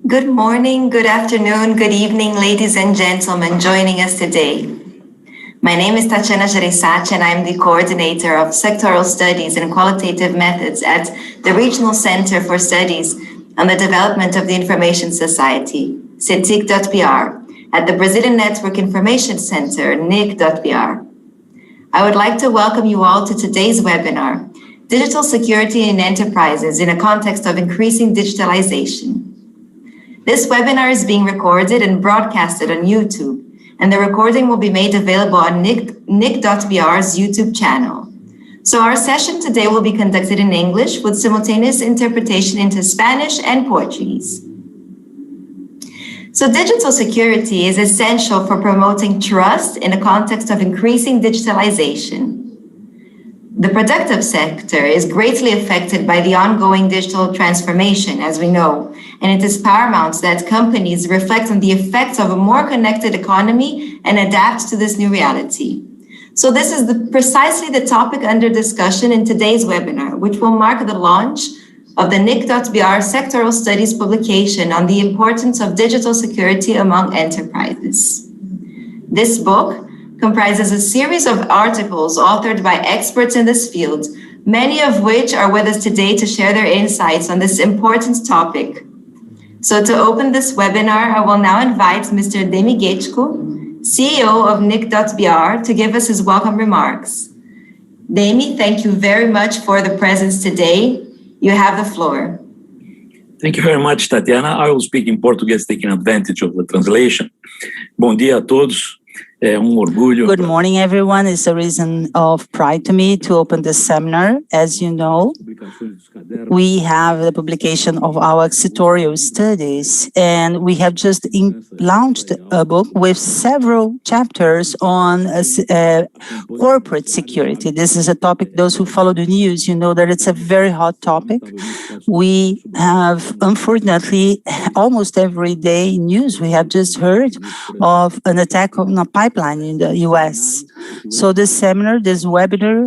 Good morning, good afternoon, good evening, ladies and gentlemen joining us today. My name is Tatiana Jereissati, and I'm the coordinator of sectoral studies and qualitative methods at the Regional Center for Studies on the Development of the Information Society, Cetic.br, at the Brazilian Network Information Center, NIC.br. I would like to welcome you all to today's webinar, Digital Security in Enterprises in a Context of Increasing Digitalization. This webinar is being recorded and broadcasted on YouTube, and the recording will be made available on NIC.br's YouTube channel. So our session today will be conducted in English with simultaneous interpretation into Spanish and Portuguese. So digital security is essential for promoting trust in a context of increasing digitalization. The productive sector is greatly affected by the ongoing digital transformation, as we know, and it is paramount that companies reflect on the effects of a more connected economy and adapt to this new reality. So this is precisely the topic under discussion in today's webinar, which will mark the launch of the NIC.br sectoral studies publication on the importance of digital security among enterprises. This book comprises a series of articles authored by experts in this field, many of which are with us today to share their insights on this important topic. So to open this webinar, I will now invite Mr. Demi Getschko, CEO of NIC.br, to give us his welcome remarks. Demi, thank you very much for the presence today. You have the floor. Thank you very much, Tatiana. I will speak in Portuguese, taking advantage of the translation. Bom dia a todos. Orgulho. Good morning, everyone. It's a reason of pride to me to open this seminar. As you know, we have the publication of our sectorial studies, and we have just launched a book with several chapters on corporate security. This is a topic, those who follow the news, you know that it's a very hot topic. We have, unfortunately, almost every day news, we have just heard of an attack on a pipeline in the US. So this seminar, this webinar,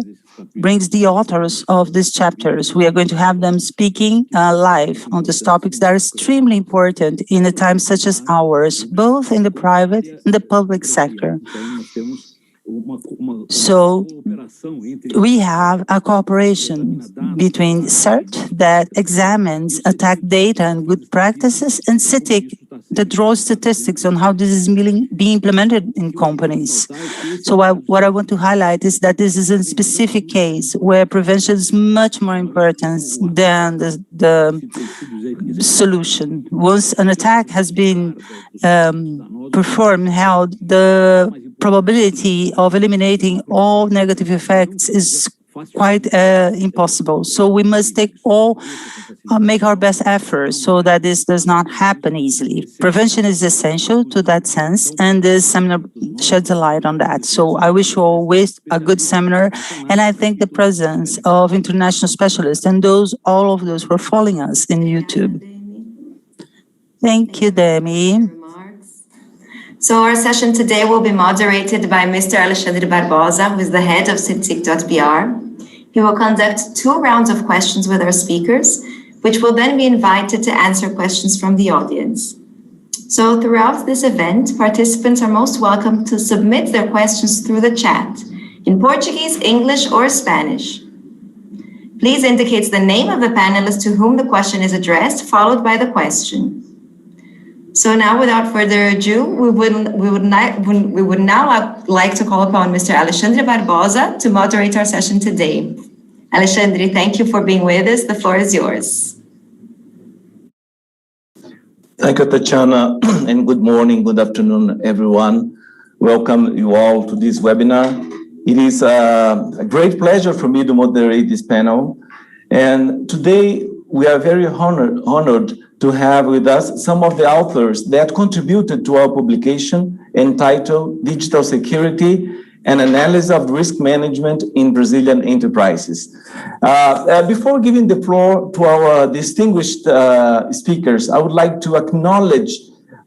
brings the authors of these chapters. We are going to have them speaking live on these topics that are extremely important in a time such as ours, both in the private and the public sector. So we have a cooperation between CERT that examines attack data and good practices, and Cetic that draws statistics on how this is being implemented in companies. So what I want to highlight is that this is a specific case where prevention is much more important than the solution. Once an attack has been performed, held, the probability of eliminating all negative effects is quite impossible. So we must make our best efforts so that this does not happen easily. Prevention is essential to that sense, and this seminar sheds a light on that. So I wish you all a good seminar, and I thank the presence of international specialists and all of those who are following us in YouTube. Thank you, Demi. So our session today will be moderated by Mr. Alexandre Barbosa, who is the head of Cetic.br. He will conduct 2 rounds of questions with our speakers, which will then be invited to answer questions from the audience. So throughout this event, participants are most welcome to submit their questions through the chat in Portuguese, English, or Spanish. Please indicate the name of the panelist to whom the question is addressed, followed by the question. So now, without further ado, we would now like to call upon Mr. Alexandre Barbosa to moderate our session today. Alexandre, thank you for being with us. The floor is yours. Thank you, Tatiana, and good morning, good afternoon, everyone. Welcome you all to this webinar. It is a great pleasure for me to moderate this panel. And today, we are very honored to have with us some of the authors that contributed to our publication entitled Digital Security and Analysis of Risk Management in Brazilian Enterprises. Before giving the floor to our distinguished speakers, I would like to acknowledge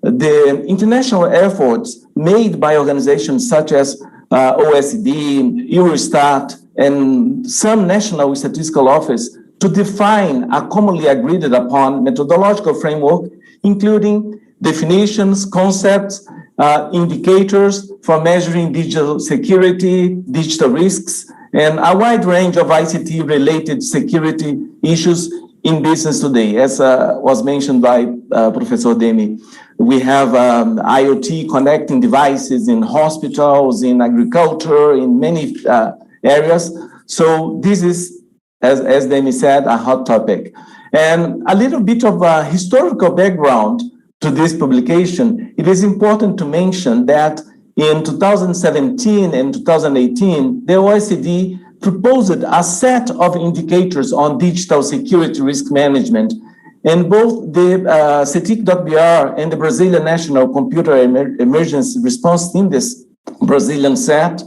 the international efforts made by organizations such as OECD, Eurostat, and some national statistical office to define a commonly agreed upon methodological framework, including definitions, concepts, indicators for measuring digital security, digital risks, and a wide range of ICT-related security issues in business today. As was mentioned by Professor Demi, we have IoT connecting devices in hospitals, in agriculture, in many areas. So this is, as Demi said, a hot topic. And a little bit of a historical background to this publication. It is important to mention that in 2017 and 2018, the OECD proposed a set of indicators on digital security risk management, and both the Cetic.br and the Brazilian National Computer Emergency Response Team, this Brazilian set,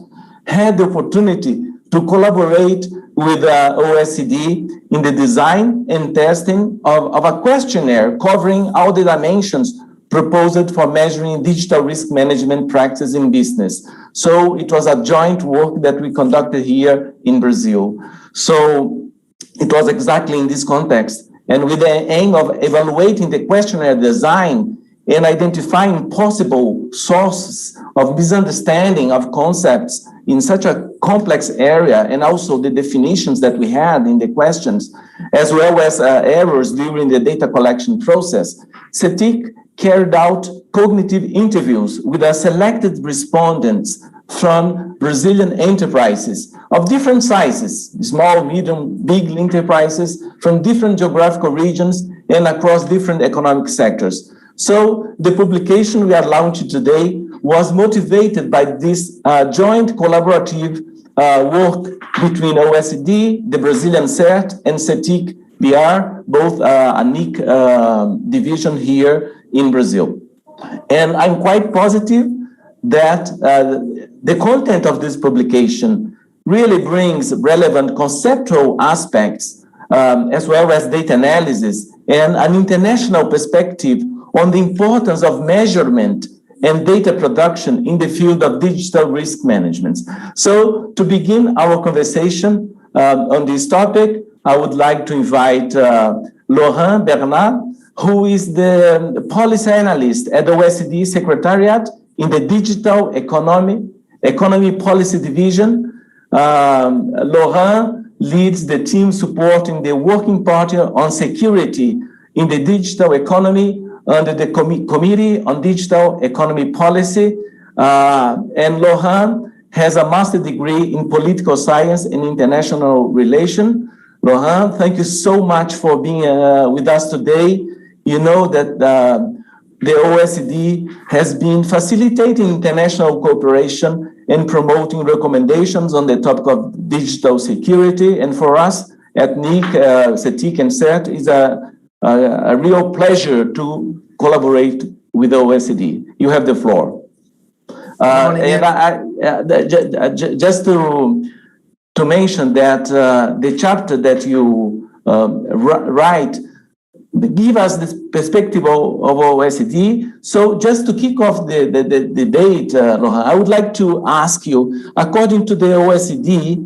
had the opportunity to collaborate with OECD in the design and testing of a questionnaire covering all the dimensions proposed for measuring digital risk management practice in business. So it was a joint work that we conducted here in Brazil. So it was exactly in this context, and with the aim of evaluating the questionnaire design and identifying possible sources of misunderstanding of concepts in such a complex area, and also the definitions that we had in the questions, as well as errors during the data collection process, Cetic carried out cognitive interviews with selected respondents from Brazilian enterprises of different sizes, small, medium, big enterprises from different geographical regions and across different economic sectors. So the publication we are launching today was motivated by this joint collaborative work between OECD, the Brazilian CERT, and Cetic.br, both a NIC division here in Brazil. And I'm quite positive that the content of this publication really brings relevant conceptual aspects, as well as data analysis and an international perspective on the importance of measurement and data production in the field of digital risk management. So to begin our conversation on this topic, I would like to invite Laurent Bernat, who is the policy analyst at the OECD Secretariat in the Digital Economy Policy Division. Laurent leads the team supporting the Working Party on Security in the Digital Economy under the Committee on Digital Economy Policy. And Laurent has a master's degree in political science and international relations. Laurent, thank you so much for being with us today. You know that the OECD has been facilitating international cooperation and promoting recommendations on the topic of digital security. And for us at NIC, Cetic and CERT, is a real pleasure to collaborate with the OECD. You have the floor. Just to mention that the chapter that you write give us this perspective of OECD. So just to kick off the debate, Laurent, I would like to ask you, according to the OECD,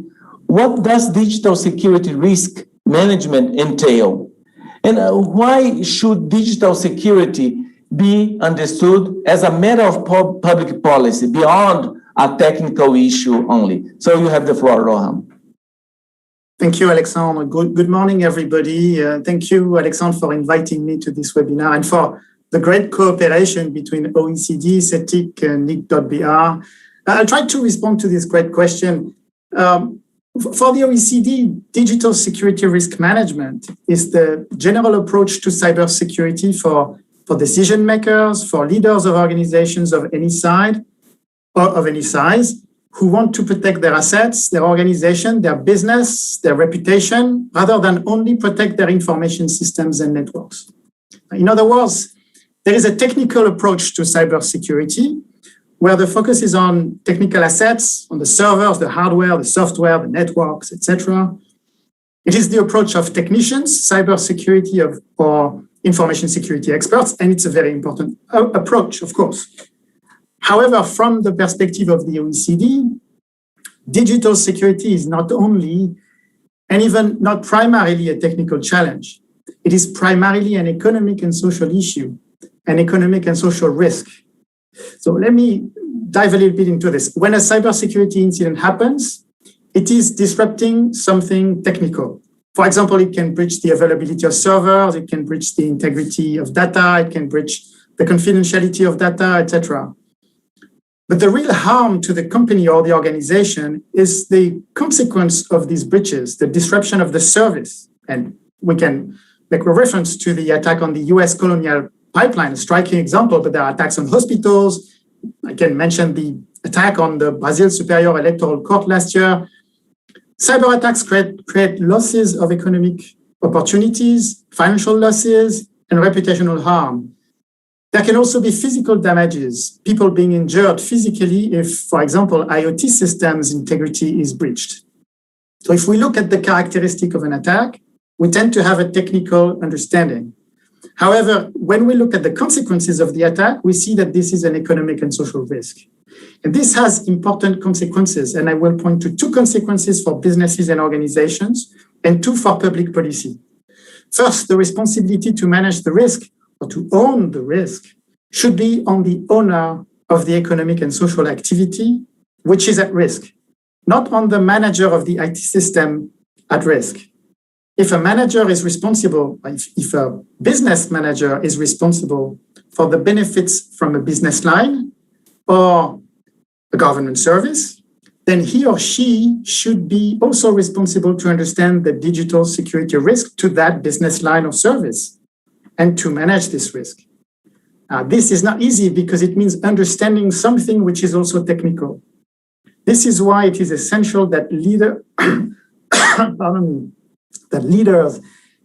what does digital security risk management entail? And why should digital security be understood as a matter of public policy beyond a technical issue only? So you have the floor, Laurent. Thank you, Alexandre. Good morning, everybody. Thank you, Alexandre, for inviting me to this webinar and for the great cooperation between OECD, Cetic, and NIC.br. I'll try to respond to this great question. For the OECD, digital security risk management is the general approach to cybersecurity for decision makers, for leaders of organizations of any side or of any size, who want to protect their assets, their organization, their business, their reputation, rather than only protect their information systems and networks. In other words, there is a technical approach to cybersecurity where the focus is on technical assets, on the servers, the hardware, the software, the networks, etc. It is the approach of technicians, cybersecurity or information security experts, and it's a very important approach, of course. However, from the perspective of the OECD, digital security is not only and even not primarily a technical challenge. It is primarily an economic and social issue, an economic and social risk. So let me dive a little bit into this. When a cybersecurity incident happens, it is disrupting something technical. For example, it can breach the availability of servers, it can breach the integrity of data, it can breach the confidentiality of data, etc. But the real harm to the company or the organization is the consequence of these breaches, the disruption of the service. And we can make a reference to the attack on the US colonial pipeline, a striking example, but there are attacks on hospitals. I can mention the attack on the Brazil Superior Electoral Court last year. Cyber attacks create losses of economic opportunities, financial losses, and reputational harm. There can also be physical damages, people being injured physically if, for example, IoT systems integrity is breached. So if we look at the characteristic of an attack, we tend to have a technical understanding. However, when we look at the consequences of the attack, we see that this is an economic and social risk. And this has important consequences, and I will point to 2 consequences for businesses and organizations, and 2 for public policy. First, the responsibility to manage the risk or to own the risk should be on the owner of the economic and social activity, which is at risk, not on the manager of the IT system at risk. If a manager is responsible, if a business manager is responsible for the benefits from a business line or a government service, then he or she should be also responsible to understand the digital security risk to that business line of service and to manage this risk. This is not easy because it means understanding something which is also technical. This is why it is essential that leaders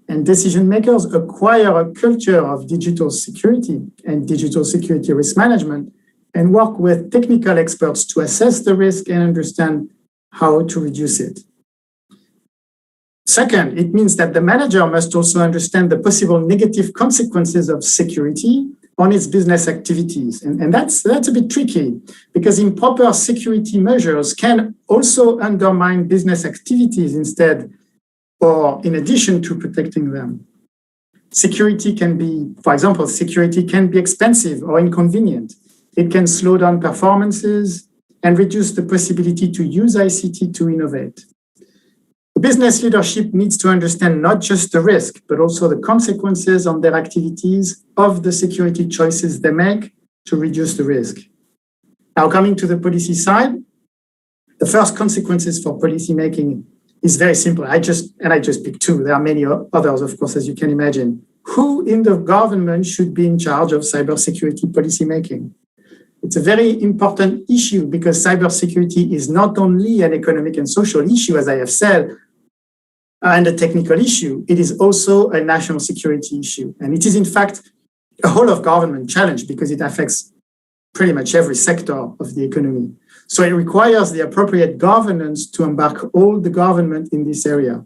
and decision makers acquire a culture of digital security and digital security risk management and work with technical experts to assess the risk and understand how to reduce it. Second, it means that the manager must also understand the possible negative consequences of security on its business activities. And that's a bit tricky because improper security measures can also undermine business activities instead or in addition to protecting them. Security can be, for example, security can be expensive or inconvenient. It can slow down performances and reduce the possibility to use ICT to innovate. The business leadership needs to understand not just the risk, but also the consequences on their activities of the security choices they make to reduce the risk. Now, coming to the policy side, the first consequences for policymaking is very simple. I just picked 2. There are many others, of course, as you can imagine. Who in the government should be in charge of cybersecurity policymaking? It's a very important issue because cybersecurity is not only an economic and social issue, as I have said, and a technical issue, it is also a national security issue. And it is, in fact, a whole of government challenge because it affects pretty much every sector of the economy. So it requires the appropriate governance to embark all the government in this area.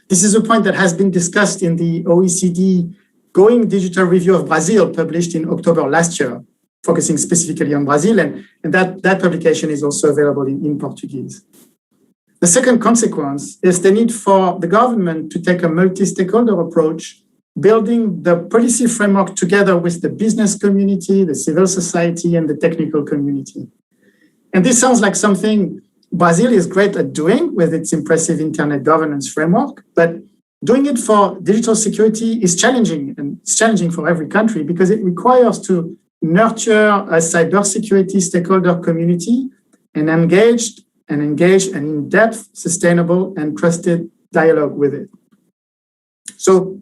This is a point that has been discussed in the OECD Going Digital Review of Brazil, published in October last year, focusing specifically on Brazil, and that publication is also available in Portuguese. The second consequence is the need for the government to take a multi-stakeholder approach, building the policy framework together with the business community, the civil society, and the technical community. And this sounds like something Brazil is great at doing with its impressive internet governance framework, but doing it for digital security is challenging, and it's challenging for every country because it requires to nurture a cybersecurity stakeholder community and engage an in-depth, sustainable, and trusted dialogue with it. So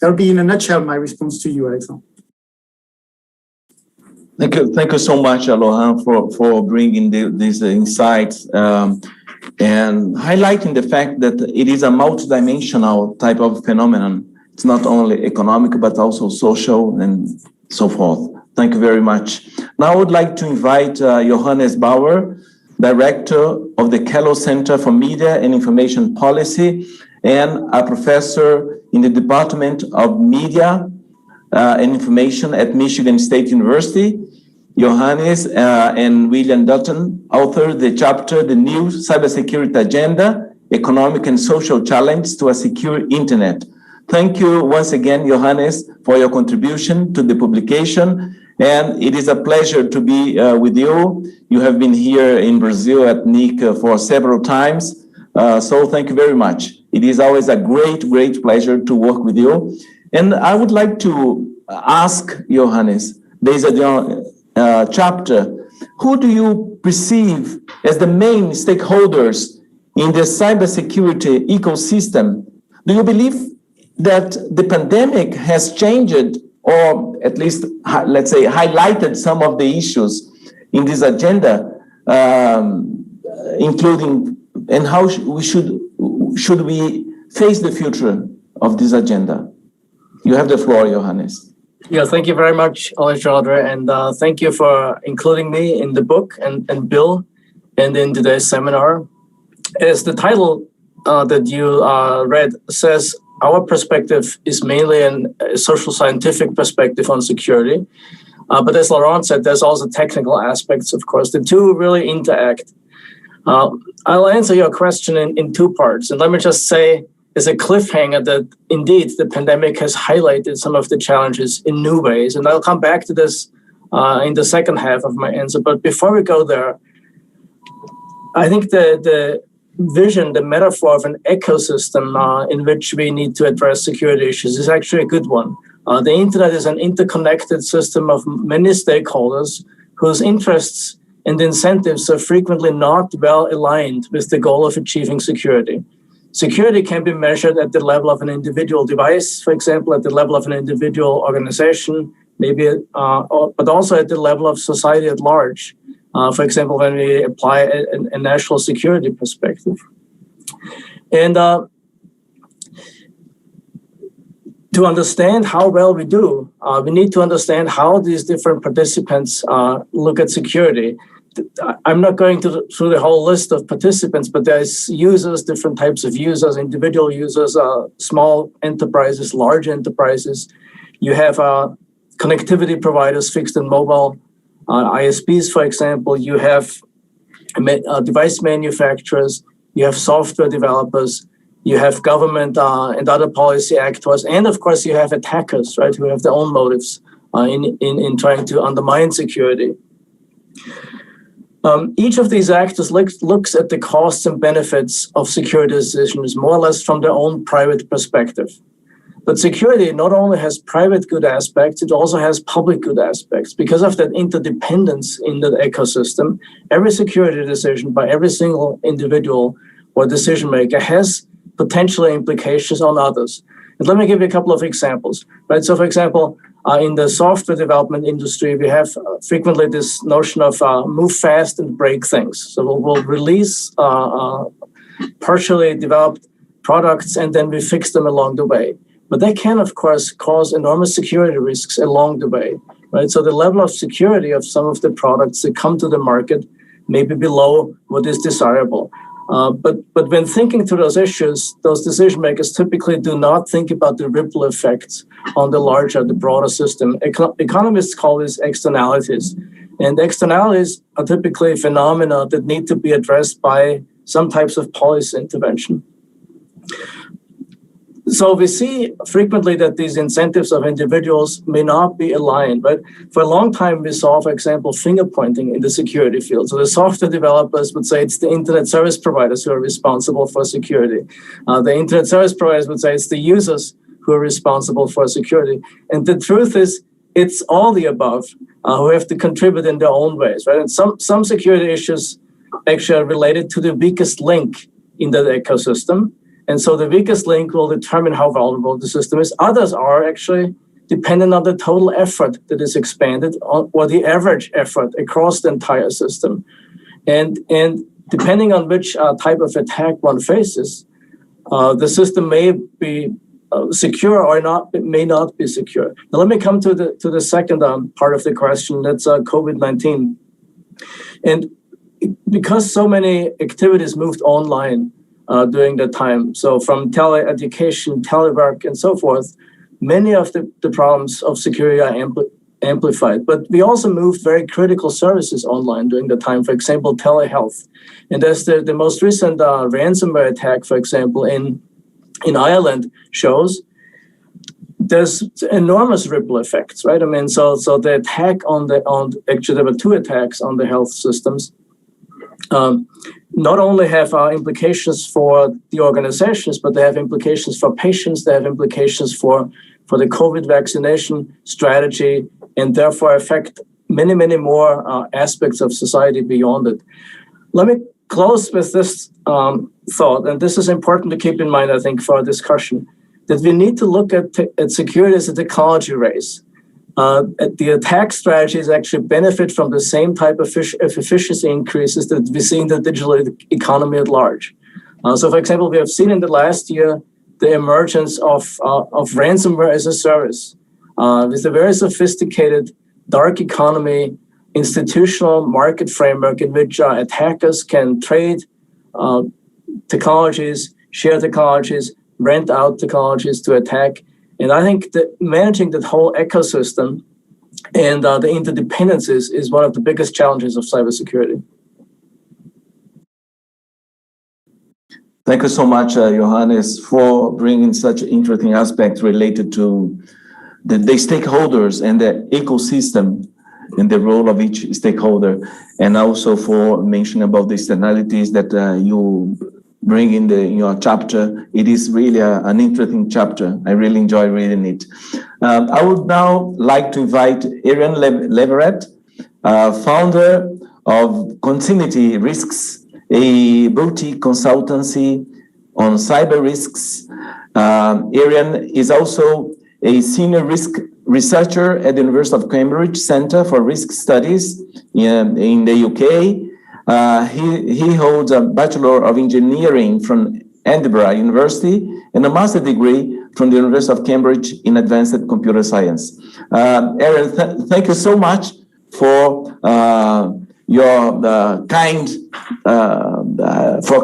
that'll be in a nutshell my response to you, Alexandre. Thank you so much, Laurent, for bringing these insights and highlighting the fact that it is a multidimensional type of phenomenon. It's not only economic, but also social and so forth. Thank you very much. Now I would like to invite Johannes Bauer, Director of the Quello Center for Media and Information Policy and a professor in the Department of Media and Information at Michigan State University. Johannes and William Dutton authored the chapter, The New Cybersecurity Agenda economic and social challenge to a secure internet. Thank you once again, Johannes, for your contribution to the publication. And it is a pleasure to be with you. You have been here in Brazil at NIC for several times. So thank you very much. It is always a great, great pleasure to work with you. And I would like to ask Johannes, there's a chapter, who do you perceive as the main stakeholders in the cybersecurity ecosystem? Do you believe that the pandemic has changed, or at least, let's say, highlighted some of the issues in this agenda, including, and how should we face the future of this agenda? You have the floor, Johannes. Yeah, thank you very much, Alexandre, and thank you for including me in the book and Bill and in today's seminar. As the title that you read says, our perspective is mainly a social scientific perspective on security. But as Laurent said, there's also technical aspects, of course. The two really interact. I'll answer your question in two parts. And let me just say, as a cliffhanger, that indeed the pandemic has highlighted some of the challenges in new ways. And I'll come back to this in the second half of my answer. But before we go there, I think the vision, the metaphor of an ecosystem in which we need to address security issues is actually a good one. The internet is an interconnected system of many stakeholders whose interests and incentives are frequently not well aligned with the goal of achieving security. Security can be measured at the level of an individual device, for example, at the level of an individual organization, maybe, but also at the level of society at large. For example, when we apply a national security perspective. And to understand how well we do, we need to understand how these different participants look at security. I'm not going through the whole list of participants, but there's users, different types of users, individual users, small enterprises, large enterprises. You have connectivity providers, fixed and mobile, ISPs, for example. You have device manufacturers, you have software developers, you have government and other policy actors, and of course you have attackers, right, who have their own motives in trying to undermine security. Each of these actors looks at the costs and benefits of security decisions more or less from their own private perspective. But security not only has private good aspects, it also has public good aspects. Because of that interdependence in the ecosystem, every security decision by every single individual or decision maker has potential implications on others. And let me give you a couple of examples. Right? So, for example, in the software development industry, we have frequently this notion of move fast and break things. So we'll release partially developed products and then we fix them along the way. But they can, of course, cause enormous security risks along the way, right? So the level of security of some of the products that come to the market may be below what is desirable. But when thinking through those issues, those decision makers typically do not think about the ripple effects on the larger, the broader system. Economists call this externalities. And externalities are typically phenomena that need to be addressed by some types of policy intervention. So we see frequently that these incentives of individuals may not be aligned, right? For a long time, we saw, for example, finger pointing in the security field. So the software developers would say it's the internet service providers who are responsible for security. The internet service providers would say it's the users who are responsible for security. And the truth is, it's all the above who have to contribute in their own ways, right? And some security issues actually are related to the weakest link in the ecosystem. And so the weakest link will determine how vulnerable the system is. Others are actually dependent on the total effort that is expanded or the average effort across the entire system. And depending on which type of attack one faces, the system may be secure or not, it may not be secure. Now let me come to the second part of the question, that's COVID-19. And because so many activities moved online during that time, so from tele-education, telework, and so forth, many of the problems of security are amplified. But we also moved very critical services online during the time, for example, telehealth. And as the most recent ransomware attack, for example, in Ireland shows, there's enormous ripple effects, right? I mean, so the attack actually there were two attacks on the health systems. Not only have implications for the organizations, but they have implications for patients, they have implications for the COVID vaccination strategy, and therefore affect many, many more aspects of society beyond it. Let me close with this thought, and this is important to keep in mind, I think, for our discussion, that we need to look at security as a technology race. The attack strategies actually benefit from the same type of efficiency increases that we see in the digital economy at large. So, for example, we have seen in the last year the emergence of ransomware as a service with a very sophisticated dark economy institutional market framework in which attackers can trade technologies, share technologies, rent out technologies to attack. And I think that managing that whole ecosystem and the interdependencies is one of the biggest challenges of cybersecurity. Thank you so much, Johannes, for bringing such interesting aspects related to the stakeholders and the ecosystem and the role of each stakeholder, and also for mentioning about the externalities that you bring in your chapter. It is really an interesting chapter. I really enjoy reading it. I would now like to invite Éireann Leverett, founder of Concinnity Risks, a boutique consultancy on cyber risks. Éireann is also a senior risk researcher at the University of Cambridge Centre for Risk Studies in the UK. He holds a Bachelor of Engineering from Edinburgh University and a master's degree from the University of Cambridge in Advanced Computer Science. Éireann, thank you so much for your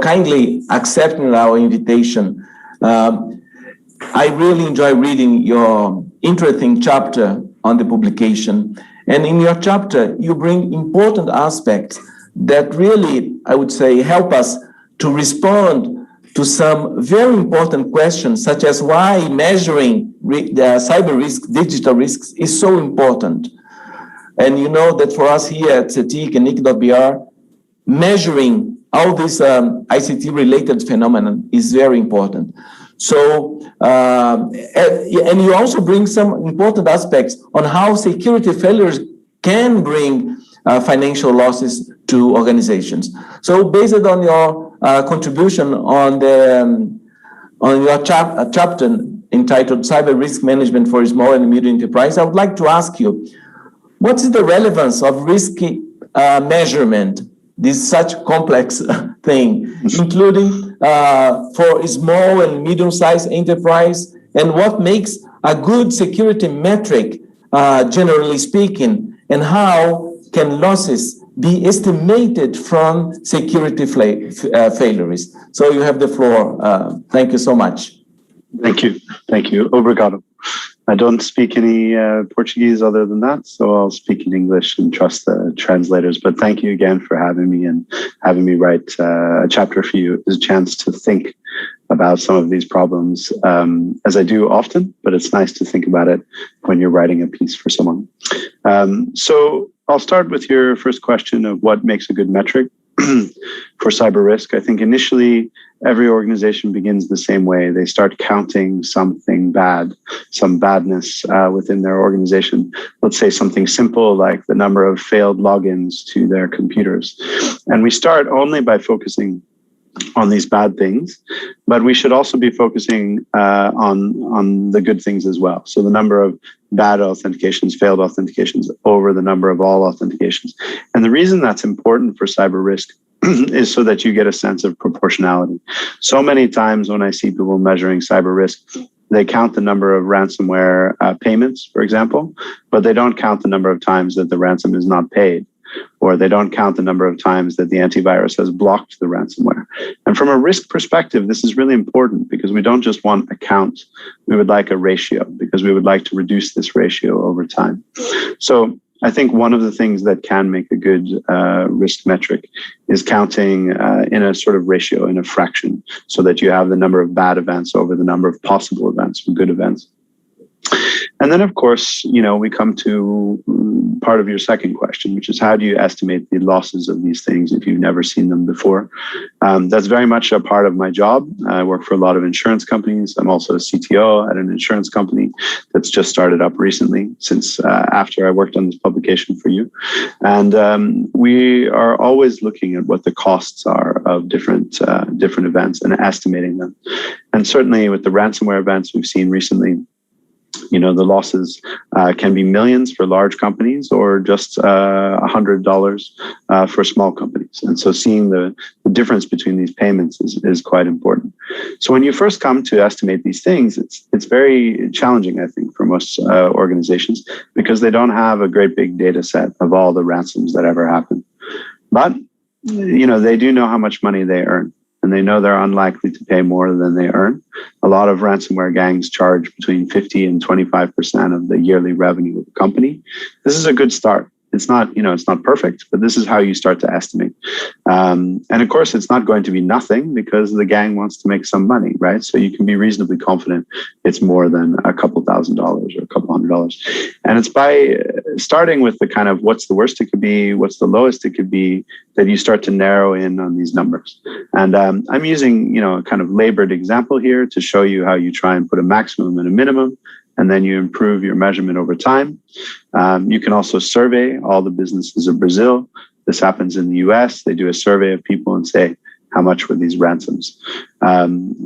kindly accepting our invitation. I really enjoy reading your interesting chapter on the publication. And in your chapter, you bring important aspects that really, I would say, help us to respond to some very important questions, such as why measuring the cyber risks, digital risks, is so important. And you know that for us here at Cetic and NIC.br, measuring all this ICT-related phenomenon is very important. So, and you also bring some important aspects on how security failures can bring financial losses to organizations. So, based on your contribution on your chapter entitled Cyber Risk Management for Small and Medium Enterprise, I would like to ask you, what is the relevance of risk measurement? This such complex thing, including for small and medium-sized enterprise, and what makes a good security metric, generally speaking, and how can losses be estimated from security failures? So you have the floor. Thank you so much. Thank you. Thank you. Obrigado. I don't speak any Portuguese other than that, so I'll speak in English and trust the translators. But thank you again for having me and having me write a chapter for you. It's a chance to think about some of these problems, as I do often, but it's nice to think about it when you're writing a piece for someone. So I'll start with your first question of what makes a good metric for cyber risk. I think initially every organization begins the same way. They start counting something bad, some badness within their organization. Let's say something simple like the number of failed logins to their computers. And we start only by focusing on these bad things, but we should also be focusing on the good things as well. So the number of bad authentications, failed authentications over the number of all authentications. And the reason that's important for cyber risk is so that you get a sense of proportionality. So many times when I see people measuring cyber risk, they count the number of ransomware payments, for example, but they don't count the number of times that the ransom is not paid. or they don't count the number of times that the antivirus has blocked the ransomware. And from a risk perspective, this is really important because we don't just want a count, we would like a ratio, because we would like to reduce this ratio over time. So I think one of the things that can make a good risk metric is counting in a sort of ratio, in a fraction, so that you have the number of bad events over the number of possible events or good events. And then, of course, we come to part of your second question, which is how do you estimate the losses of these things if you've never seen them before? That's very much a part of my job. I work for a lot of insurance companies. I'm also a CTO at an insurance company that's just started up recently, since after I worked on this publication for you. And we are always looking at what the costs are of different events and estimating them. And certainly with the ransomware events we've seen recently, the losses can be millions for large companies or just $100 for small companies. And so seeing the difference between these payments is quite important. So when you first come to estimate these things, it's very challenging, I think, for most organizations because they don't have a great big data set of all the ransoms that ever happen. But, they do know how much money they earn. And they know they're unlikely to pay more than they earn. A lot of ransomware gangs charge between 50 and 25% of the yearly revenue of the company. This is a good start. It's not, it's not perfect, but this is how you start to estimate. And of course, it's not going to be nothing because the gang wants to make some money, right? So you can be reasonably confident it's more than a couple $1,000 or a couple $100. And it's by starting with the kind of what's the worst it could be, what's the lowest it could be, that you start to narrow in on these numbers. And I'm using, a kind of labored example here to show you how you try and put a maximum and a minimum, and then you improve your measurement over time. You can also survey all the businesses of Brazil. This happens in the US. They do a survey of people and say, how much were these ransoms?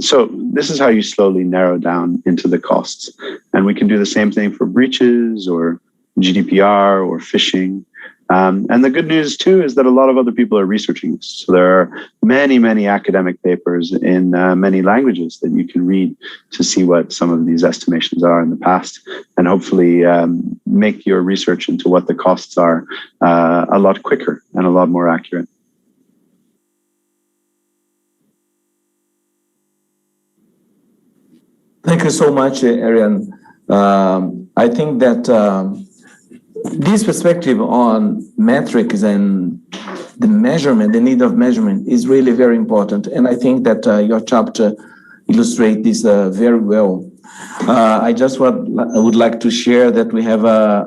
So this is how you slowly narrow down into the costs. And we can do the same thing for breaches or GDPR or phishing. And the good news, too, is that a lot of other people are researching this. So there are many, many academic papers in many languages that you can read to see what some of these estimations are in the past and hopefully make your research into what the costs are a lot quicker and a lot more accurate. Thank you so much, Éireann. I think that this perspective on metrics and the measurement, the need of measurement is really very important. And I think that your chapter illustrates this very well. I would like to share that we have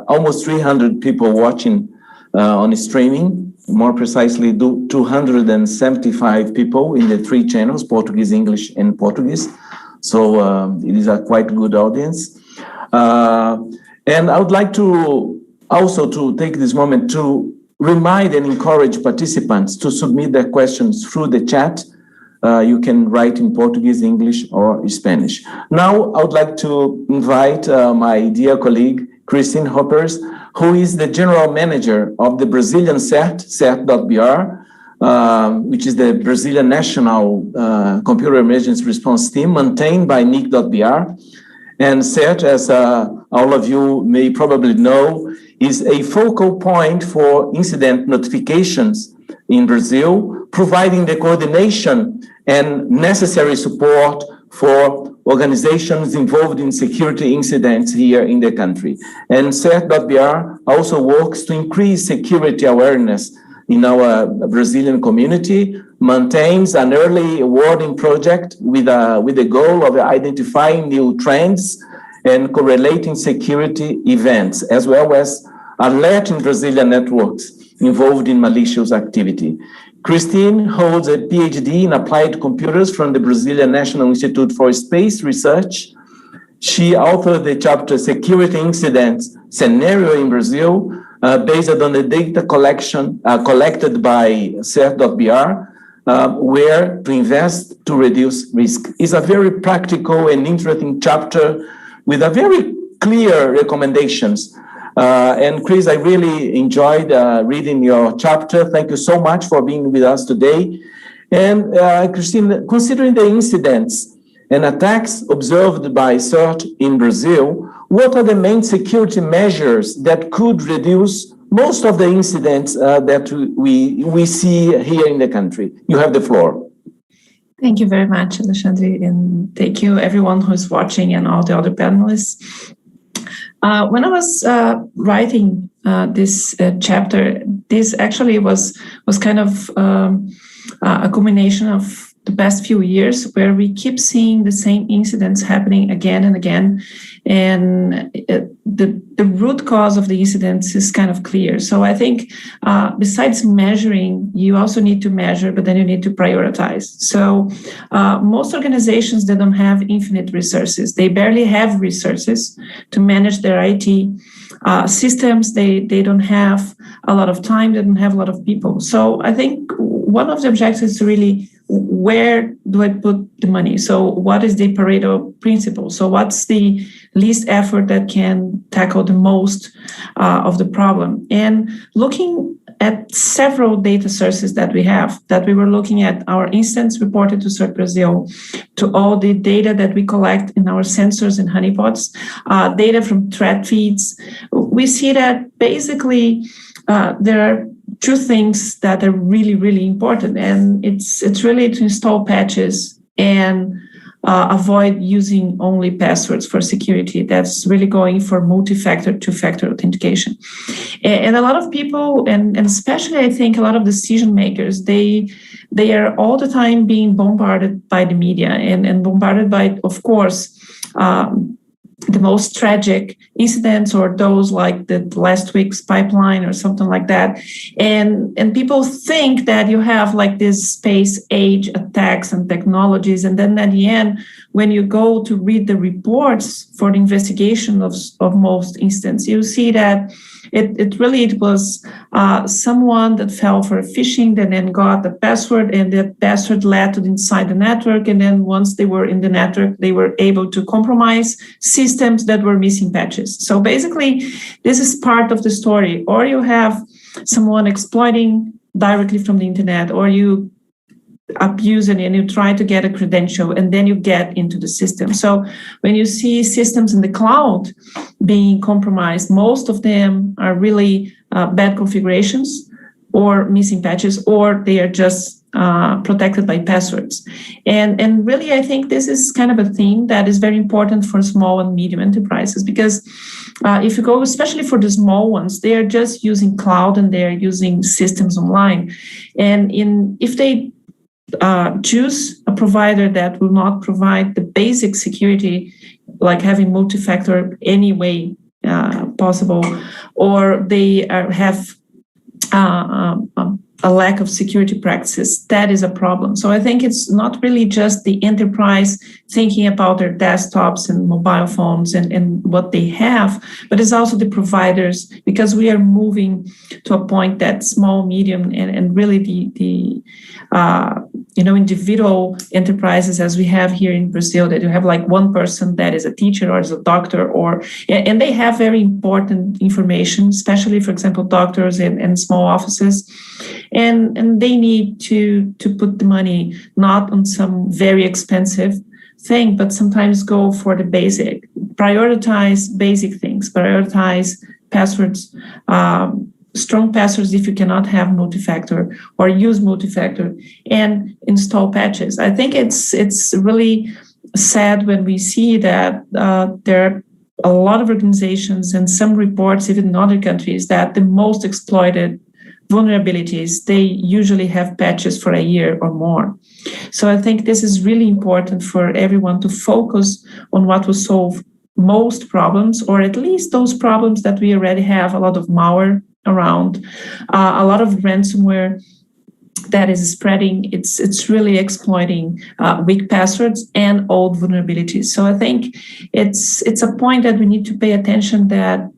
almost 300 people watching on streaming, more precisely 275 people in the 3 channels, Portuguese, English, and Portuguese. So it is a quite good audience. And I would like to also to take this moment to remind and encourage participants to submit their questions through the chat. You can write in Portuguese, English, or Spanish. Now, I would like to invite my dear colleague, Cristine Hoepers, who is the general manager of the Brazilian CERT, CERT.br, which is the Brazilian National Computer Emergency Response Team maintained by NIC.br. And CERT, as all of you may probably know, is a focal point for incident notifications in Brazil, providing the coordination and necessary support for organizations involved in security incidents here in the country. And CERT.br also works to increase security awareness in our Brazilian community, maintains an early warning project with the goal of identifying new trends and correlating security events, as well as alerting Brazilian networks involved in malicious activity. Cristine holds a PhD in applied computers from the Brazilian National Institute for Space Research. She authored the chapter Security Incidents Scenario in Brazil, based on the data collection collected by CERT.br, where to invest to reduce risk. It's a very practical and interesting chapter with a very clear recommendations. And Chris, I really enjoyed reading your chapter. Thank you so much for being with us today. And Cristine, considering the incidents and attacks observed by CERT in Brazil, what are the main security measures that could reduce most of the incidents that we see here in the country. You have the floor. Thank you very much, Alexandre, and thank you everyone who's watching and all the other panelists. When I was writing this chapter, this actually was kind of a combination of the past few years where we keep seeing the same incidents happening again and again, and the root cause of the incidents is kind of clear. So I think besides measuring, you also need to measure, but then you need to prioritize. So most organizations, they don't have infinite resources. They barely have resources to manage their IT systems. They don't have a lot of time. They don't have a lot of people. So I think one of the objectives is really, where do I put the money? So what is the Pareto Principle? So what's the least effort that can tackle the most of the problem? And looking at several data sources that we were looking at our instance reported to CERT Brazil, to all the data that we collect in our sensors and honeypots, data from threat feeds, we see that basically there are two things that are really, really important, and it's really to install patches and avoid using only passwords for security. That's really going for multi-factor, two-factor authentication. And a lot of people, and especially I think a lot of decision makers, they are all the time being bombarded by the media and bombarded by, of course, the most tragic incidents, or those like the last week's pipeline or something like that. And people think that you have like this space age attacks and technologies. And then at the end, when you go to read the reports for the investigation of most instances, you see that it was someone that fell for a phishing and then got the password, and that password led to inside the network. And then once they were in the network, they were able to compromise systems that were missing patches. So basically, this is part of the story. Or you have someone exploiting directly from the internet, or you abuse it and you try to get a credential and then you get into the system. So when you see systems in the cloud being compromised, most of them are really bad configurations or missing patches, or they are just protected by passwords. And really, I think this is kind of a theme that is very important for small and medium enterprises, because if you go, especially for the small ones, they are just using cloud and they're using systems online. And if they choose a provider that will not provide the basic security, like having multi-factor any way possible, or they have a lack of security practices, that is a problem. So I think it's not really just the enterprise thinking about their desktops and mobile phones and what they have, but it's also the providers, because we are moving to a point that small, medium, and really the individual enterprises, as we have here in Brazil, that you have like one person that is a teacher or is a doctor, and they have very important information, especially, for example, doctors and small offices. And they need to put the money not on some very expensive thing, but sometimes go for the basic, prioritize basic things, prioritize passwords, strong passwords if you cannot have multi-factor, or use multi-factor, and install patches. I think it's really sad when we see that there are a lot of organizations and some reports, even in other countries, that the most exploited vulnerabilities, they usually have patches for a year or more. So I think this is really important for everyone to focus on what will solve most problems, or at least those problems that we already have a lot of malware around, a lot of ransomware that is spreading. It's really exploiting weak passwords and old vulnerabilities. So I think it's a point that we need to pay attention, that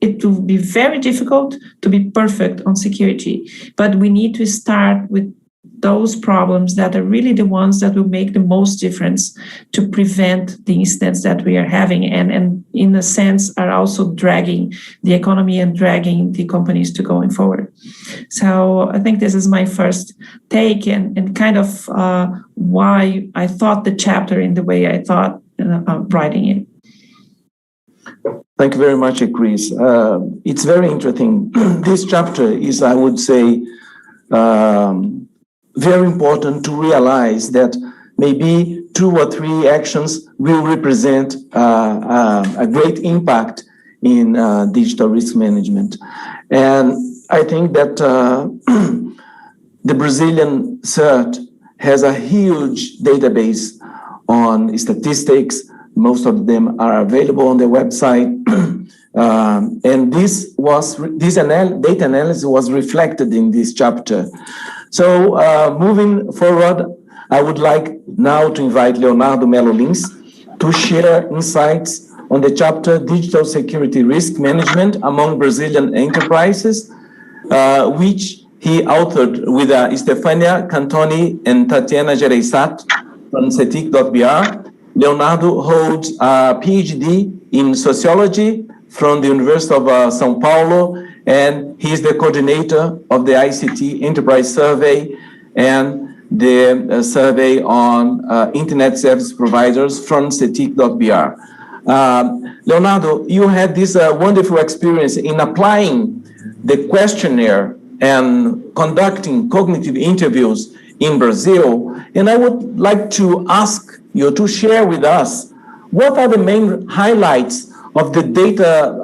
it will be very difficult to be perfect on security, but we need to start with those problems that are really the ones that will make the most difference to prevent the incidents that we are having, and in a sense are also dragging the economy and dragging the companies to going forward. So I think this is my first take, and kind of why I thought the chapter in the way I thought writing it. Thank you very much, Chris. It's very interesting. This chapter is, I would say, very important to realize that maybe 2 or 3 actions will represent a great impact in digital risk management. And I think that the Brazilian CERT has a huge database on statistics. Most of them are available on their website. And this data analysis was reflected in this chapter. So moving forward, I would like now to invite Leonardo Melo to share insights on the chapter Digital Security Risk Management among Brazilian Enterprises, which he authored with Stefania Cantoni and Tatiana Jereissati from Cetic.br. Leonardo holds a PhD in sociology from the University of São Paulo, and he is the coordinator of the ICT Enterprise Survey and the survey on internet service providers from Cetic.br. Leonardo, you had this wonderful experience in applying the questionnaire and conducting cognitive interviews in Brazil, and I would like to ask you to share with us what are the main highlights of the data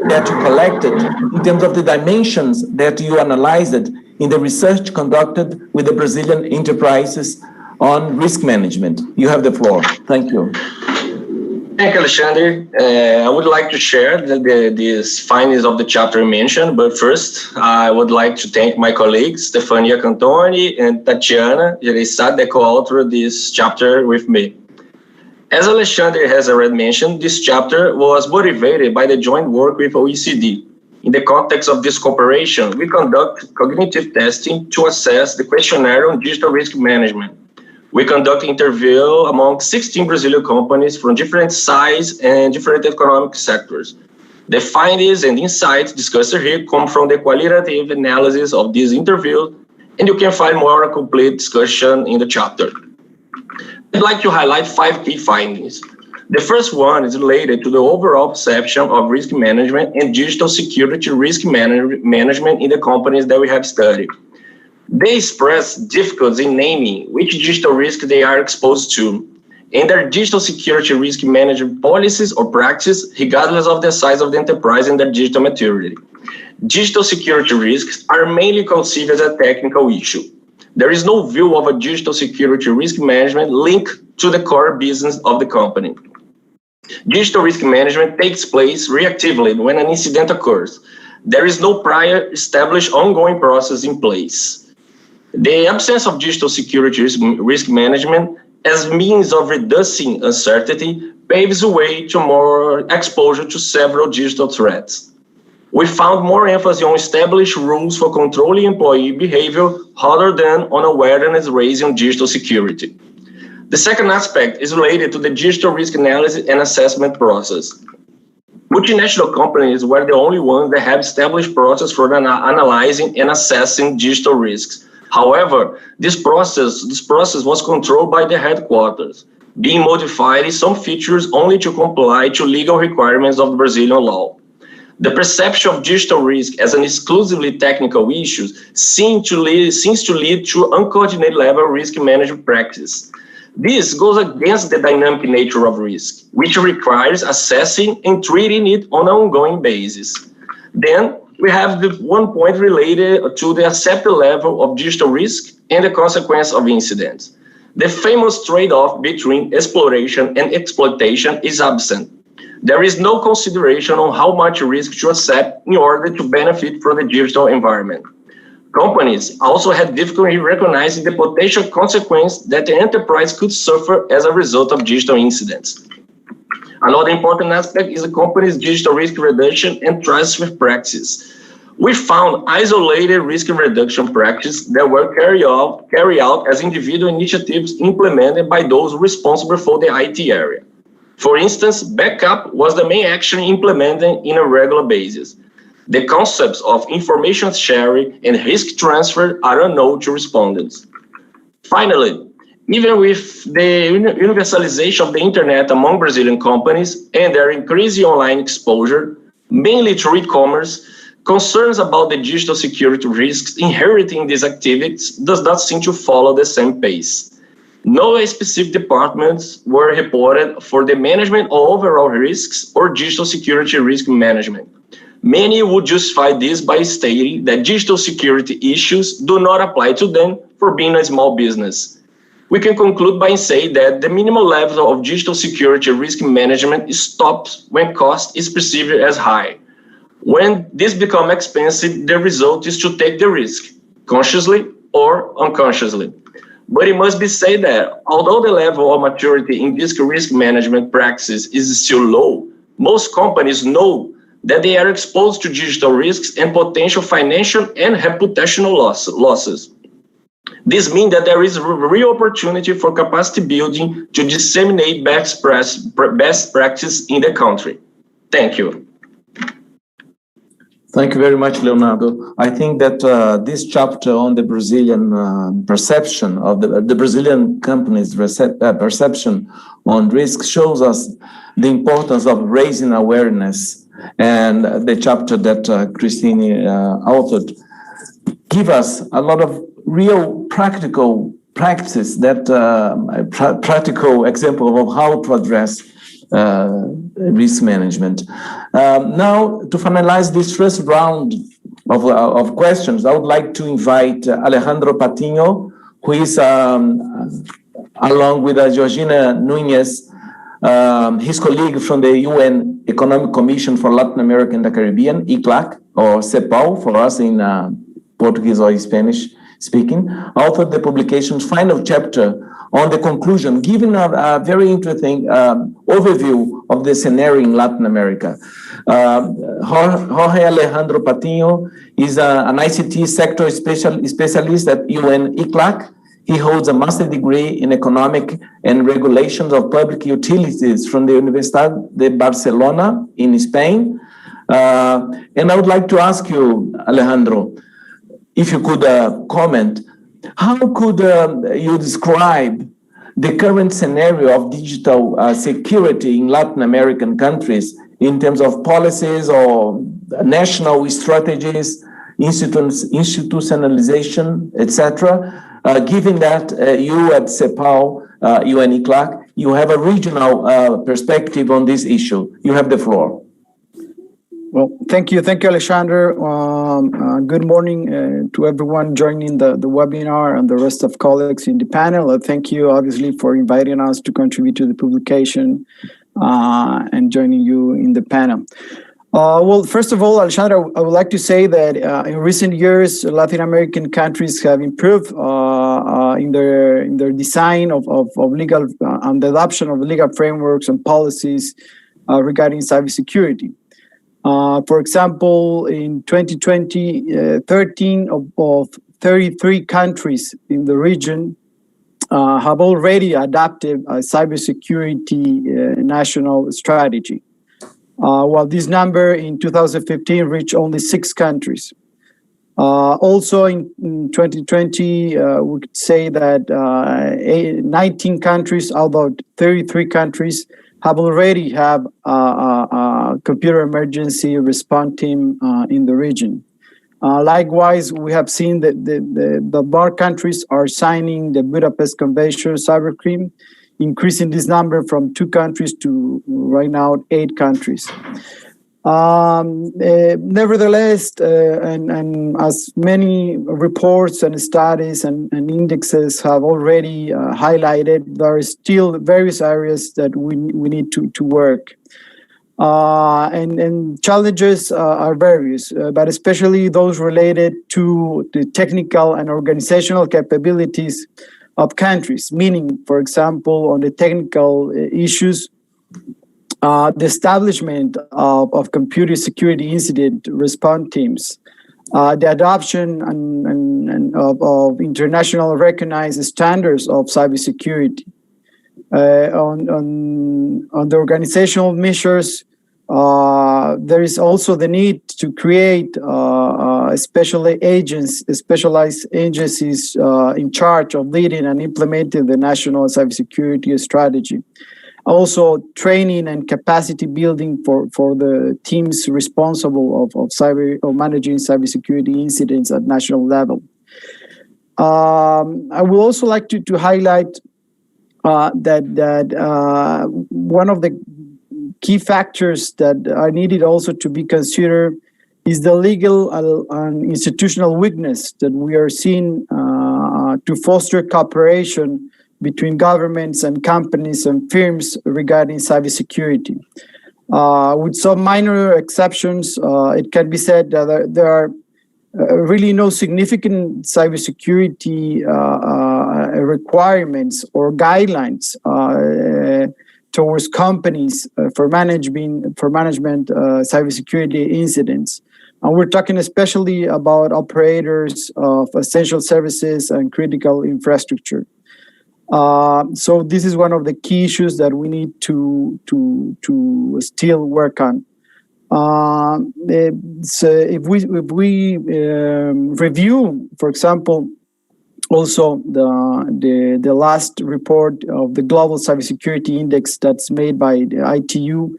that you collected in terms of the dimensions that you analyzed in the research conducted with the Brazilian enterprises on risk management. You have the floor. Thank you. Thank you, Alexandre. I would like to share these findings of the chapter mentioned, but first I would like to thank my colleagues, Stefania Cantoni and Tatiana Jereissati, that co-authored this chapter with me. As Alexandre has already mentioned, this chapter was motivated by the joint work with OECD. In the context of this cooperation, we conduct cognitive testing to assess the questionnaire on digital risk management. We conduct interview among 16 Brazilian companies from different size and different economic sectors. The findings and insights discussed here come from the qualitative analysis of these interviews, and you can find more complete discussion in the chapter. I'd like to highlight 5 key findings. The first one is related to the overall perception of risk management and digital security risk management in the companies that we have studied. They express difficulties in naming which digital risk they are exposed to, and their digital security risk management policies or practice, regardless of the size of the enterprise and their digital maturity. Digital security risks are mainly considered as a technical issue. There is no view of a digital security risk management linked to the core business of the company. Digital risk management takes place reactively when an incident occurs. There is no prior established ongoing process in place. The absence of digital security risk management as means of reducing uncertainty paves the way to more exposure to several digital threats. We found more emphasis on established rules for controlling employee behavior rather than on awareness raising on digital security. The second aspect is related to the digital risk analysis and assessment process. Multinational companies were the only ones that have established process for analyzing and assessing digital risks. However, this process was controlled by the headquarters, being modified in some features only to comply to legal requirements of the Brazilian law. The perception of digital risk as an exclusively technical issue seems to lead to uncoordinated level risk management practice. This goes against the dynamic nature of risk, which requires assessing and treating it on an ongoing basis. Then, we have the one point related to the accepted level of digital risk and the consequence of incidents. The famous trade-off between exploration and exploitation is absent. There is no consideration on how much risk to accept in order to benefit from the digital environment. Companies also had difficulty recognizing the potential consequence that the enterprise could suffer as a result of digital incidents. Another important aspect is the company's digital risk reduction and transfer practices. We found isolated risk reduction practices that were carried out as individual initiatives implemented by those responsible for the IT area. For instance, backup was the main action implemented in a regular basis. The concepts of information sharing and risk transfer are unknown to respondents. Finally, Even with the universalization of the internet among Brazilian companies and their increasing online exposure, mainly through e-commerce, concerns about the digital security risks inheriting these activities does not seem to follow the same pace. No specific departments were reported for the management of overall risks or digital security risk management. Many would justify this by stating that digital security issues do not apply to them for being a small business. We can conclude by saying that the minimal level of digital security risk management stops when cost is perceived as high. When this becomes expensive, the result is to take the risk, consciously or unconsciously. But it must be said that although the level of maturity in this risk management practice is still low, most companies know that they are exposed to digital risks and potential financial and reputational losses. This means that there is a real opportunity for capacity building to disseminate best practice in the country. Thank you. Thank you very much, Leonardo. I think that this chapter on the Brazilian perception of the Brazilian companies' perception on risk shows us the importance of raising awareness, and the chapter that Cristine authored give us a lot of real practical practice, that practical example of how to address risk management. Now, to finalize this first round of questions, I would like to invite Alejandro Patiño, who is, along with Georgina Núñez, his colleague from the UN Economic Commission for Latin America and the Caribbean, ECLAC, or CEPAL for us in Portuguese or Spanish speaking, authored the publication's final chapter on the conclusion, giving a very interesting overview of the scenario in Latin America. Jorge Alejandro Patiño is an ICT sector specialist at UN ECLAC. He holds a master's degree in economic and regulations of public utilities from the Universidad de Barcelona in Spain. And I would like to ask you, Alejandro, if you could comment, how could you describe the current scenario of digital security in Latin American countries in terms of policies or national strategies, institutionalization, etc., given that you at CEPAL, UN ECLAC, you have a regional perspective on this issue? You have the floor. Well, thank you, Alexandre. Good morning to everyone joining the webinar and the rest of colleagues in the panel. Thank you, obviously, for inviting us to contribute to the publication and joining you in the panel. Well, first of all, Alexandre, I would like to say that in recent years, Latin American countries have improved in their design of legal and the adoption of legal frameworks and policies regarding cybersecurity. For example, in 2020, 13 of 33 countries in the region have already adopted a cybersecurity national strategy, while this number in 2015 reached only 6 countries. Also in 2020, we could say that 19 countries out of 33 countries have already have a computer emergency response team in the region. Likewise, we have seen that the more countries are signing the Budapest Convention cybercrime, increasing this number from 2 countries to right now 8 countries. Nevertheless, and as many reports and studies and indexes have already highlighted, there are still various areas that we need to work. And challenges are various, but especially those related to the technical and organizational capabilities of countries, meaning, for example, on the technical issues, the establishment of computer security incident response teams, the adoption of international recognized standards of cybersecurity, on the organizational measures There is also the need to create specialized agencies in charge of leading and implementing the national cybersecurity strategy. Also, training and capacity building for the teams responsible of managing cybersecurity incidents at national level. I would also like to highlight that one of the key factors that are needed also to be considered is the legal and institutional weakness that we are seeing to foster cooperation between governments and companies and firms regarding cybersecurity. With some minor exceptions, it can be said that there are really no significant cybersecurity requirements or guidelines towards companies for management cybersecurity incidents. And we're talking especially about operators of essential services and critical infrastructure. So this is one of the key issues that we need to still work on. So if we review, for example, also the last report of the Global Cybersecurity Index that's made by the ITU,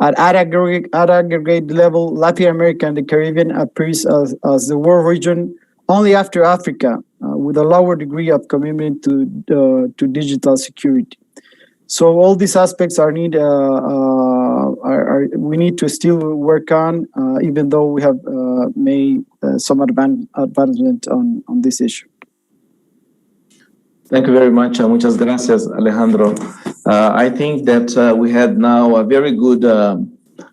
at aggregate level, Latin America and the Caribbean appears as the world region only after Africa, with a lower degree of commitment to digital security. So all these aspects are we need to still work on, even though we have made some advancement on this issue. Thank you very much. Muchas gracias, Alejandro. I think that we had now a very good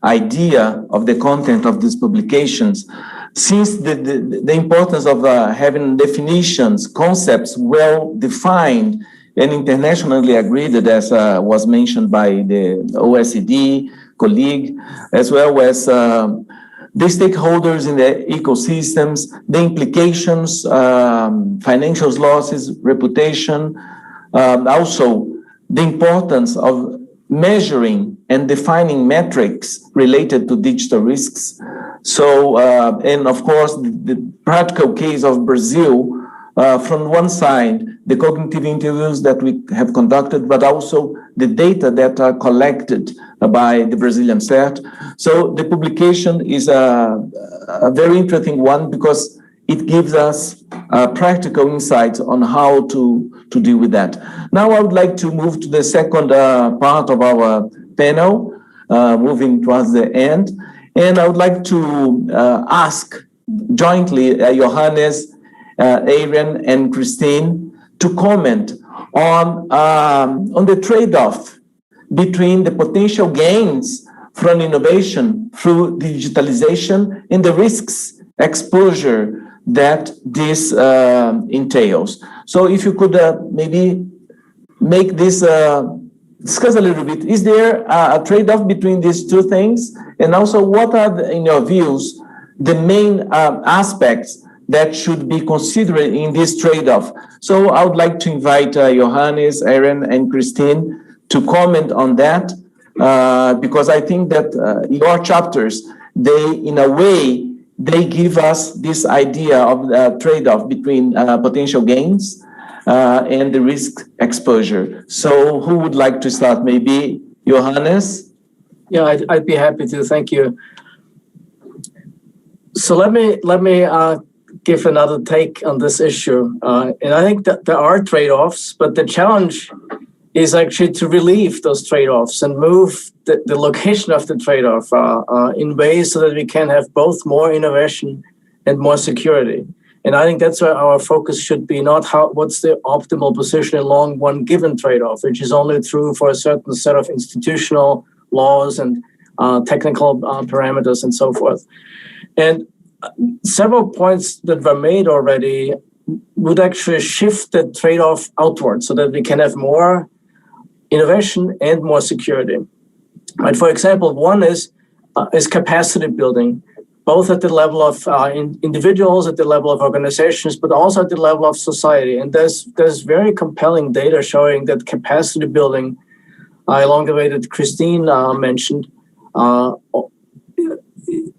idea of the content of these publications. Since the importance of having definitions, concepts well defined and internationally agreed, as was mentioned by the OECD colleague, as well as the stakeholders in the ecosystems, the implications, financial losses, reputation, also the importance of measuring and defining metrics related to digital risks. So, and of course, the practical case of Brazil, from one side, the cognitive interviews that we have conducted, but also the data that are collected by the Brazilian CERT. So the publication is a very interesting one because it gives us practical insights on how to deal with that. Now I would like to move to the second part of our panel, moving towards the end. And I would like to ask jointly Johannes, Éireann, and Cristine to comment on the trade-off between the potential gains from innovation through digitalization and the risks exposure that this entails. So if you could maybe make this, discuss a little bit, is there a trade-off between these two things? And also what are, in your views, the main aspects that should be considered in this trade-off? So I would like to invite Johannes, Éireann, and Cristine to comment on that, because I think that your chapters, they, in a way, they give us this idea of the trade-off between potential gains and the risk exposure. So who would like to start? Maybe Johannes? Yeah, I'd be happy to. Thank you. So let me give another take on this issue. And I think that there are trade-offs, but the challenge is actually to relieve those trade-offs and move the location of the trade-off in ways so that we can have both more innovation and more security. And I think that's where our focus should be, not what's the optimal position along one given trade-off, which is only true for a certain set of institutional laws and technical parameters and so forth. And several points that were made already would actually shift the trade-off outward so that we can have more innovation and more security. Right? For example, one is capacity building, both at the level of individuals, at the level of organizations, but also at the level of society. And there's very compelling data showing that capacity building, along the way that Cristine mentioned,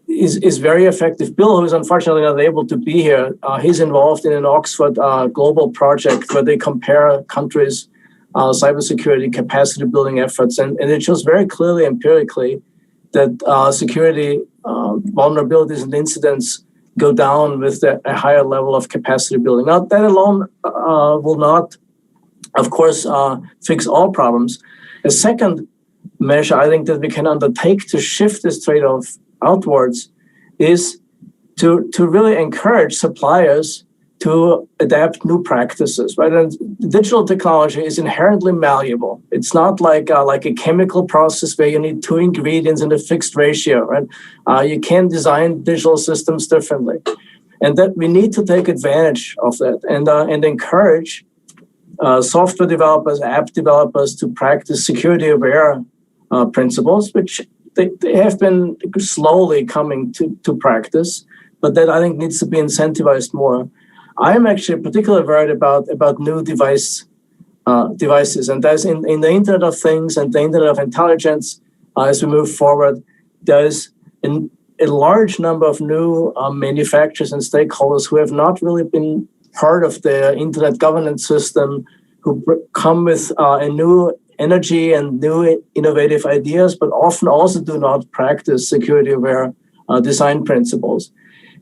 is very effective. Bill, who is unfortunately not able to be here, he's involved in an Oxford global project where they compare countries' cybersecurity capacity building efforts. And it shows very clearly empirically that security vulnerabilities and incidents go down with a higher level of capacity building. Now, that alone will not, of course, fix all problems. A second measure I think that we can undertake to shift this trade-off outwards is to really encourage suppliers to adapt new practices, right? And digital technology is inherently malleable. It's not like a chemical process where you need 2 ingredients in a fixed ratio, right? You can design digital systems differently. And that we need to take advantage of that and encourage software developers, app developers to practice security-aware principles, which they have been slowly coming to practice, but that I think needs to be incentivized more. I'm actually particularly worried about new devices, and that's in the Internet of Things and the Internet of Intelligence. As we move forward, there's a large number of new manufacturers and stakeholders who have not really been part of the Internet governance system, who come with a new energy and new innovative ideas, but often also do not practice security-aware design principles.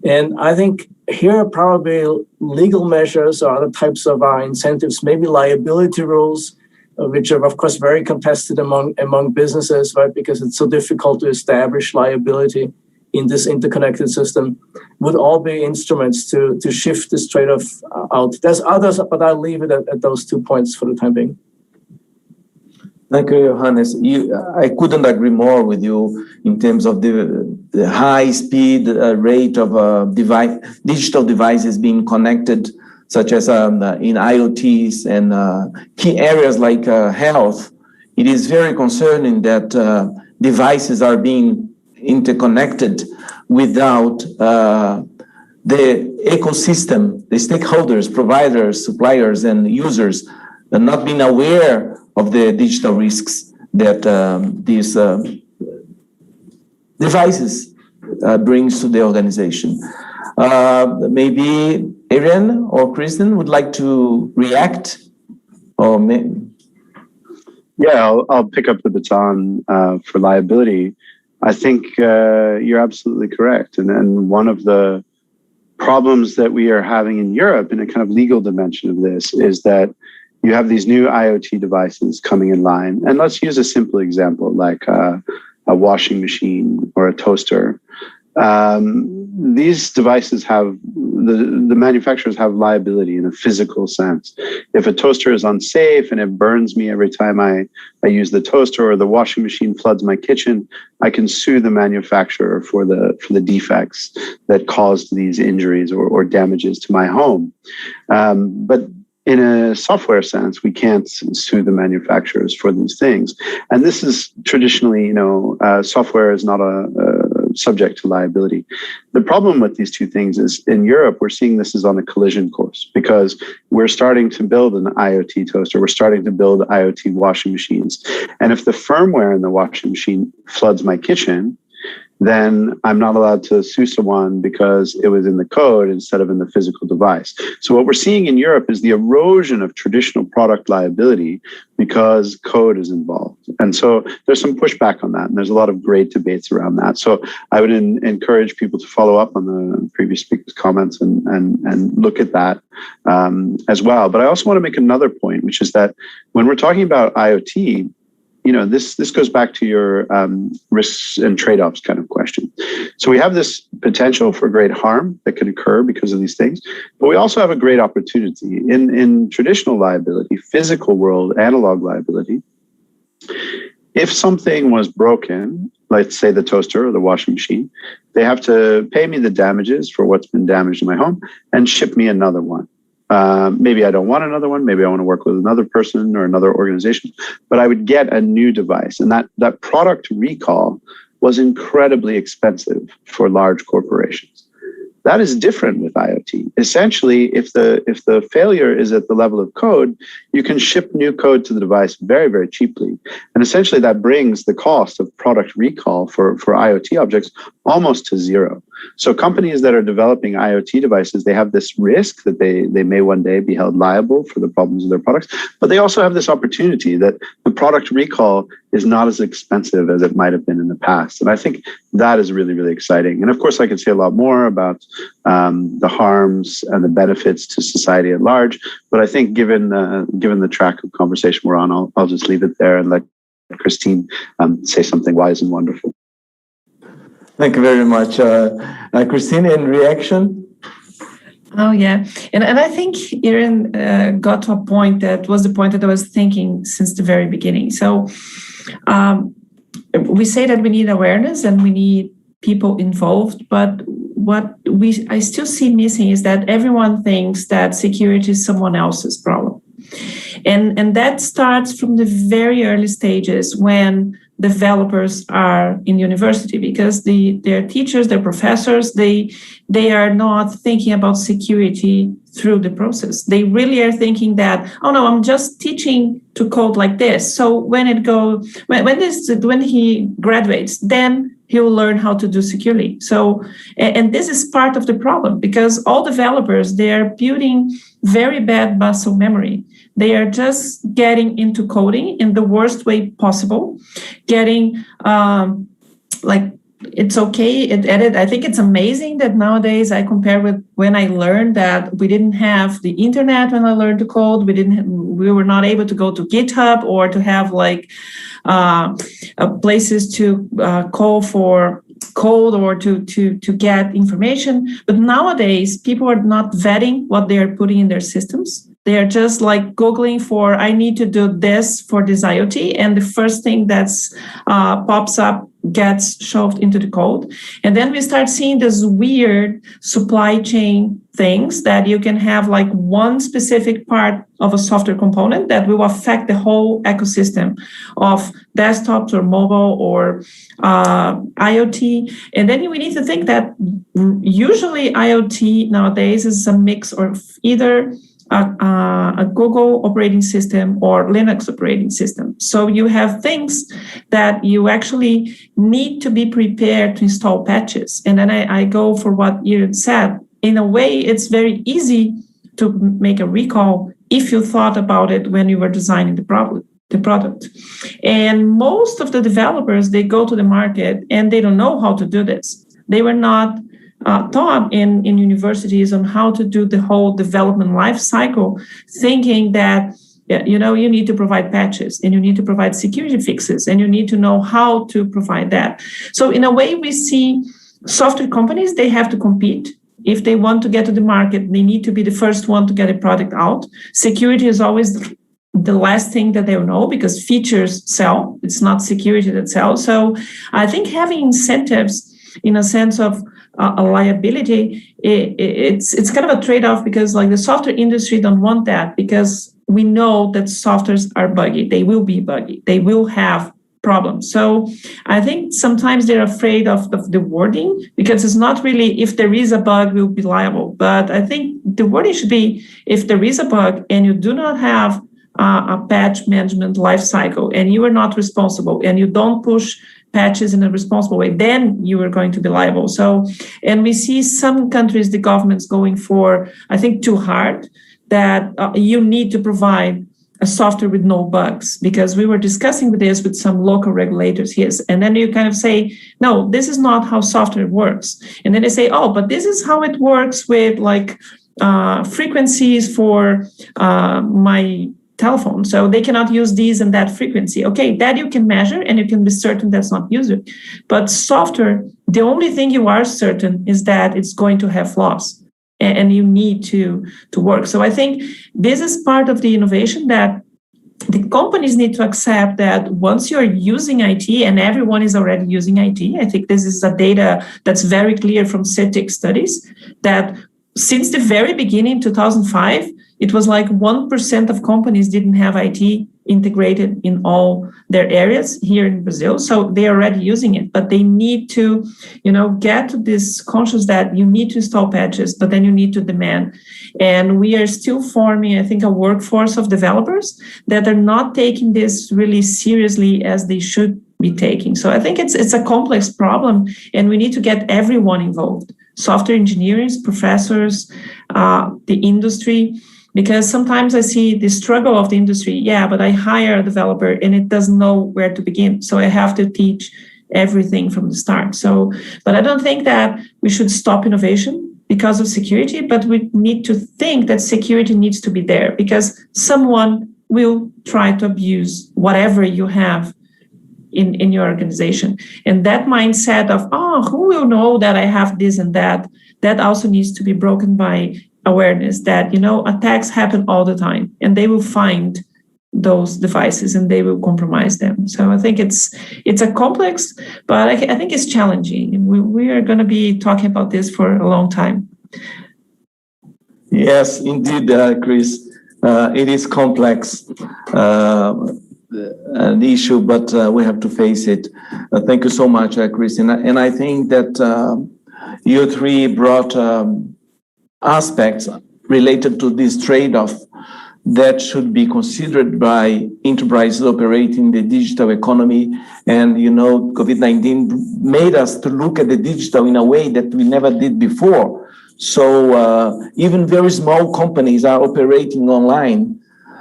And I think here probably legal measures or other types of incentives, maybe liability rules, which are of course very contested among businesses, right? Because it's so difficult to establish liability in this interconnected system, would all be instruments to shift this trade-off out. There's others, but I'll leave it at those 2 points for the time being. Thank you, Johannes. I couldn't agree more with you in terms of the high speed rate of digital devices being connected, such as in IoTs and key areas like health. It is very concerning that devices are being interconnected without the ecosystem, the stakeholders, providers, suppliers, and users not being aware of the digital risks that these devices brings to the organization. Maybe Éireann or Cristine would like to react, or Yeah, I'll pick up the baton for liability. I think you're absolutely correct. And one of the problems that we are having in Europe in a kind of legal dimension of this is that you have these new IoT devices coming in line. And let's use a simple example like a washing machine or a toaster. These devices have, the manufacturers have liability in a physical sense. If a toaster is unsafe and it burns me every time I use the toaster, or the washing machine floods my kitchen, I can sue the manufacturer for the defects that caused these injuries or damages to my home. But in a software sense, we can't sue the manufacturers for these things. And this is traditionally, software is not a subject to liability. The problem with these two things is in Europe, we're seeing this is on a collision course, because we're starting to build an IoT toaster. We're starting to build IoT washing machines. And if the firmware in the washing machine floods my kitchen, then I'm not allowed to sue someone because it was in the code instead of in the physical device. So what we're seeing in Europe is the erosion of traditional product liability because code is involved. And so there's some pushback on that, and there's a lot of great debates around that. So I would encourage people to follow up on the previous speaker's comments and look at that as well. But I also want to make another point, which is that when we're talking about IoT, this goes back to your risks and trade-offs kind of question. So we have this potential for great harm that can occur because of these things, but we also have a great opportunity. In traditional liability, physical world, analog liability, if something was broken, let's say the toaster or the washing machine, they have to pay me the damages for what's been damaged in my home and ship me another one. Maybe I don't want another one. Maybe I want to work with another person or another organization, but I would get a new device. And that product recall was incredibly expensive for large corporations. That is different with IoT. Essentially, if the failure is at the level of code, you can ship new code to the device very, very cheaply. And essentially that brings the cost of product recall for IoT objects almost to zero. So companies that are developing IoT devices, they have this risk that they may one day be held liable for the problems of their products, but they also have this opportunity that the product recall is not as expensive as it might have been in the past. And I think that is really, really exciting. And of course, I could say a lot more about the harms and the benefits to society at large. But I think given the track of conversation we're on, I'll just leave it there and let Cristine say something wise and wonderful. Thank you very much. Cristine, in reaction? Oh, yeah. And I think Éireann got to a point that was the point that I was thinking since the very beginning. So we say that we need awareness and we need people involved, but what I still see missing is that everyone thinks that security is someone else's problem. And that starts from the very early stages when developers are in university, because their teachers, their professors, they are not thinking about security through the process. They really are thinking that, oh no, I'm just teaching to code like this. So when he graduates, then he'll learn how to do securely. So, and this is part of the problem, because all developers, they are building very bad muscle memory. They are just getting into coding in the worst way possible, getting it's okay. I think it's amazing that nowadays I compare with when I learned that we didn't have the internet when I learned to code. We were not able to go to GitHub or to have places to call for code or to get information. But nowadays, people are not vetting what they are putting in their systems. They are just Googling for, I need to do this for this IoT. And the first thing that's pops up gets shoved into the code. And then we start seeing this weird supply chain things that you can have one specific part of a software component that will affect the whole ecosystem of desktops or mobile or IoT. And then we need to think that usually IoT nowadays is a mix of either a Google operating system or Linux operating system. So you have things that you actually need to be prepared to install patches. And then I go for what Éireann said. In a way, it's very easy to make a recall if you thought about it when you were designing the product. And most of the developers, they go to the market and they don't know how to do this. They were not taught in universities on how to do the whole development life cycle, thinking that you need to provide patches and you need to provide security fixes and you need to know how to provide that. So in a way, we see software companies, they have to compete. If they want to get to the market, they need to be the first one to get a product out. Security is always the last thing that they will know, because features sell. It's not security that sells. So I think having incentives in a sense of a liability, it's kind of a trade-off, because the software industry don't want that, because we know that softwares are buggy. They will be buggy. They will have problems. So I think sometimes they're afraid of the wording, because it's not really if there is a bug, we'll be liable. But I think the wording should be if there is a bug and you do not have a patch management life cycle and you are not responsible and you don't push patches in a responsible way, then you are going to be liable. So, and we see some countries, the government's going for, I think, too hard, that you need to provide a software with no bugs, because we were discussing this with some local regulators here. And then you kind of say, no, this is not how software works. And then they say, oh, but this is how it works with frequencies for my telephone. So they cannot use these and that frequency. Okay, that you can measure and you can be certain that's not used. But software, the only thing you are certain is that it's going to have flaws and you need to work. So I think this is part of the innovation, that the companies need to accept that once you're using IT, and everyone is already using IT, I think this is a data that's very clear from Cetic studies, that since the very beginning, 2005, it was 1% of companies didn't have IT integrated in all their areas here in Brazil. So they're already using it, but they need to, get to this conscious that you need to install patches, but then you need to demand. And we are still forming, I think, a workforce of developers that are not taking this really seriously as they should be taking. So I think it's a complex problem, and we need to get everyone involved. Software engineers, professors, the industry, because sometimes I see the struggle of the industry. Yeah, but I hire a developer and it doesn't know where to begin. So I have to teach everything from the start. So, but I don't think that we should stop innovation because of security, but we need to think that security needs to be there because someone will try to abuse whatever you have in your organization. And that mindset of, who will know that I have this and that also needs to be broken by awareness that, attacks happen all the time and they will find those devices and they will compromise them. So I think it's a complex, but I think it's challenging. We are going to be talking about this for a long time. Yes, indeed, Chris. It is complex, an issue, but we have to face it. Thank you so much, Cristine. And I think that you three brought aspects related to this trade-off that should be considered by enterprises operating the digital economy. And, COVID-19 made us to look at the digital in a way that we never did before. So even very small companies are operating online.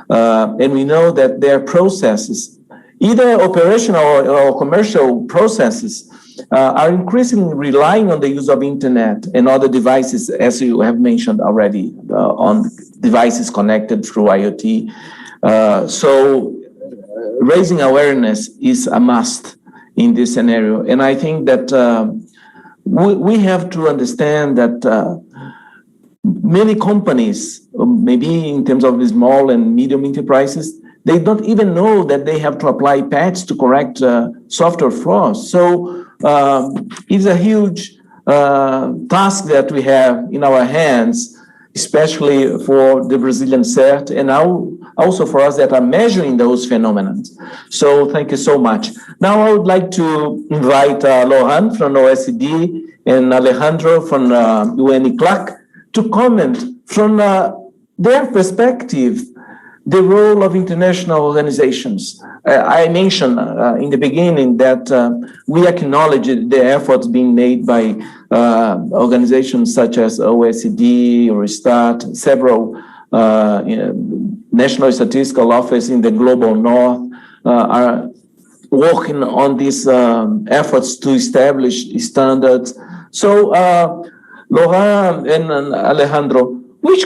And we know that their processes, either operational or commercial processes, are increasingly relying on the use of internet and other devices, as you have mentioned already, on devices connected through IoT. So raising awareness is a must in this scenario. And I think that we have to understand that many companies, maybe in terms of small and medium enterprises, they don't even know that they have to apply patches to correct software flaws. So it's a huge task that we have in our hands, especially for the Brazilian CERT and now also for us that are measuring those phenomena. So thank you so much. Now I would like to invite Laurent from OECD and Alejandro from ECLAC to comment from their perspective the role of international organizations. I mentioned in the beginning that we acknowledge the efforts being made by organizations such as OECD, Eurostat, several national statistical offices in the global north are working on these efforts to establish standards. So, Laurent and Alejandro, which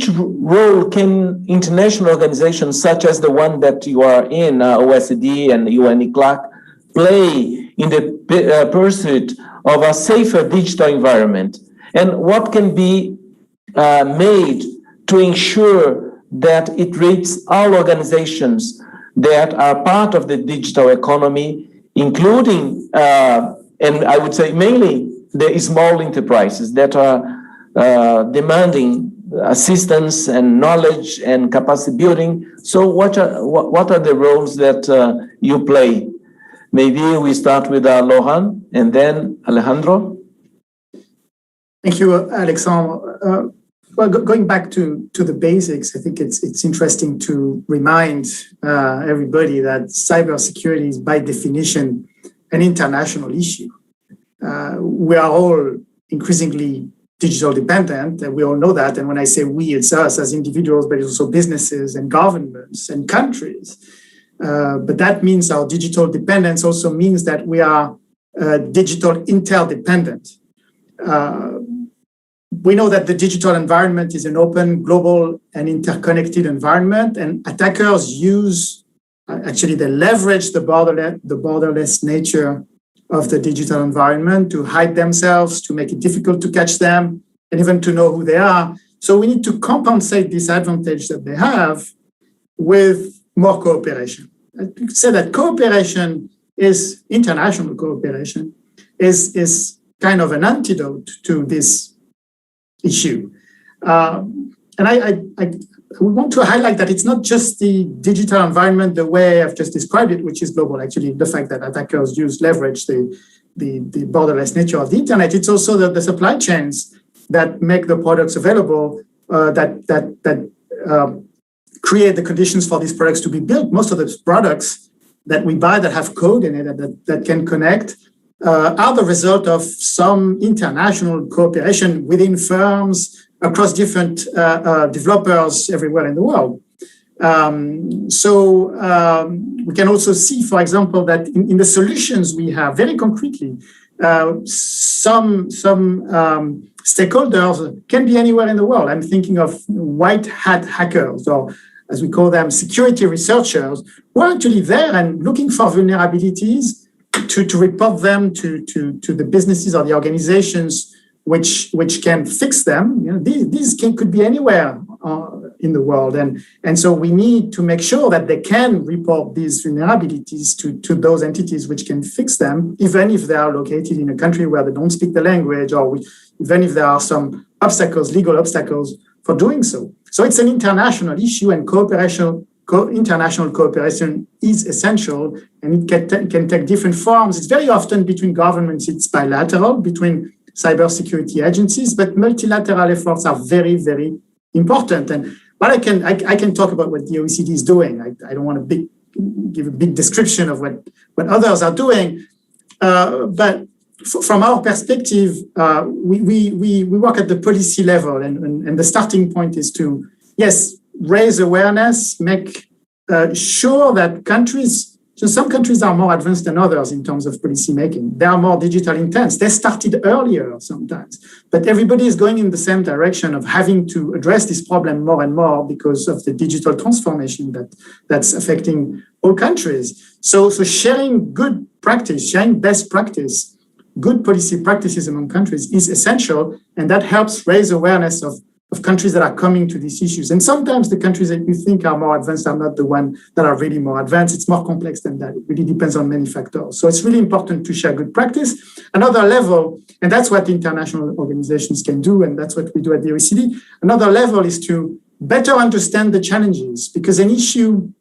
role can international organizations such as the one that you are in, OECD and ECLAC, play in the pursuit of a safer digital environment? And what can be made to ensure that it reaches all organizations that are part of the digital economy, including, and I would say mainly, the small enterprises that are demanding assistance and knowledge and capacity building. So what are the roles that you play? Maybe we start with Laurent and then Alejandro. Thank you, Alexandre. Well, going back to the basics, I think it's interesting to remind everybody that cybersecurity is by definition an international issue. We are all increasingly digital dependent, and we all know that. And when I say we, it's us as individuals, but it's also businesses and governments and countries. But that means our digital dependence also means that we are digital interdependent. We know that the digital environment is an open, global, and interconnected environment, and attackers they leverage the borderless nature of the digital environment to hide themselves, to make it difficult to catch them, and even to know who they are. So we need to compensate this advantage that they have with more cooperation. I say that international cooperation is kind of an antidote to this issue. And we want to highlight that it's not just the digital environment the way I've just described it, which is global. Actually, the fact that attackers leverage the borderless nature of the internet, it's also the supply chains that make the products available, that create the conditions for these products to be built. Most of the products that we buy that have code in it that can connect are the result of some international cooperation within firms across different developers everywhere in the world. We can also see, for example, that in the solutions we have, very concretely, some stakeholders can be anywhere in the world. I'm thinking of white hat hackers, or as we call them, security researchers, who are actually there and looking for vulnerabilities to report them to the businesses or the organizations which can fix them. You know, these could be anywhere in the world, and so we need to make sure that they can report these vulnerabilities to those entities which can fix them, even if they are located in a country where they don't speak the language, or even if there are some obstacles, legal obstacles for doing so. So it's an international issue, and international cooperation is essential, and it can take different forms. It's very often between governments, it's bilateral between cybersecurity agencies, but multilateral efforts are very, very important. And but I can talk about what the OECD is doing. I don't want to give a big description of what others are doing, but from our perspective, we work at the policy level, and the starting point is to, yes, raise awareness, make sure that some countries are more advanced than others in terms of policy making. They are more digital intense. They started earlier sometimes, but everybody is going in the same direction of having to address this problem more and more because of the digital transformation that's affecting all countries. So sharing good practice, sharing best practice, good policy practices among countries is essential, and that helps raise awareness of countries that are coming to these issues. And sometimes the countries that you think are more advanced are not the ones that are really more advanced. It's more complex than that. It really depends on many factors. So it's really important to share good practice. Another level, and that's what international organizations can do, and that's what we do at the OECD. Another level is to better understand the challenges, because an issue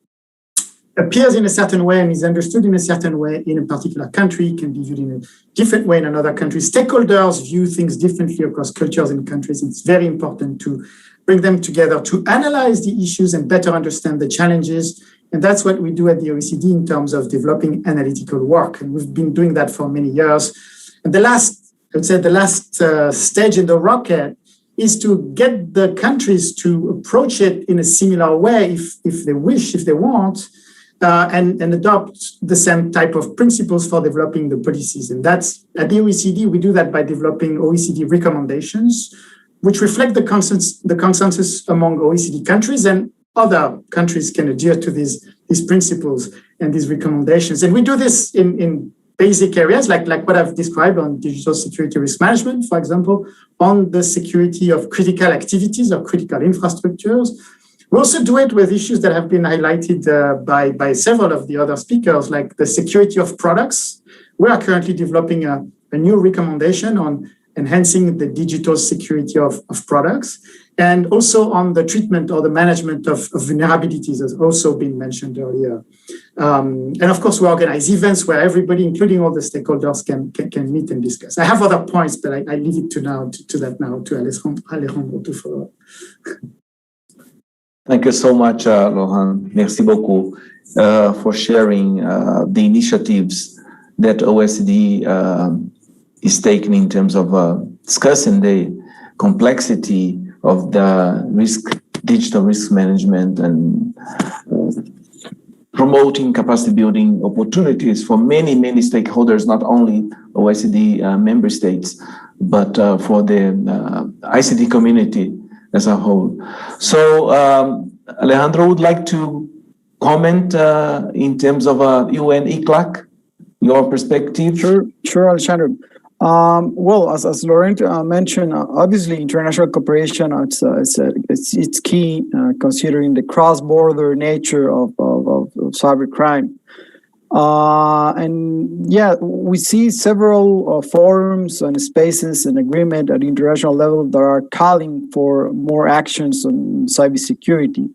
appears in a certain way and is understood in a certain way in a particular country, can be viewed in a different way in another country. Stakeholders view things differently across cultures and countries. It's very important to bring them together to analyze the issues and better understand the challenges. And that's what we do at the OECD in terms of developing analytical work. And we've been doing that for many years. And the last stage in the rocket is to get the countries to approach it in a similar way, if they wish, if they want, and adopt the same type of principles for developing the policies. And that's, at the OECD, we do that by developing OECD recommendations, which reflect the consensus among OECD countries, and other countries can adhere to these principles and these recommendations. And we do this in basic areas like what I've described on digital security risk management, for example, on the security of critical activities or critical infrastructures. We also do it with issues that have been highlighted by several of the other speakers, like the security of products. We are currently developing a new recommendation on enhancing the digital security of products, and also on the treatment or the management of vulnerabilities, has also been mentioned earlier. And of course, we organize events where everybody, including all the stakeholders, can meet and discuss. I have other points, but I leave it to Alejandro to follow up. Thank you so much, Laurent. Merci beaucoup for sharing the initiatives that OECD is taking in terms of discussing the complexity of the digital risk management, and promoting capacity building opportunities for many, many stakeholders, not only OECD member states, but for the ICT community as a whole. So Alejandro would like to comment in terms of UN ECLAC, your perspective. Sure, Alexandre. Well, as Laurent mentioned, obviously international cooperation it's key, considering the cross-border nature of cybercrime. And yeah, we see several forums and spaces and agreement at international level that are calling for more actions on cybersecurity.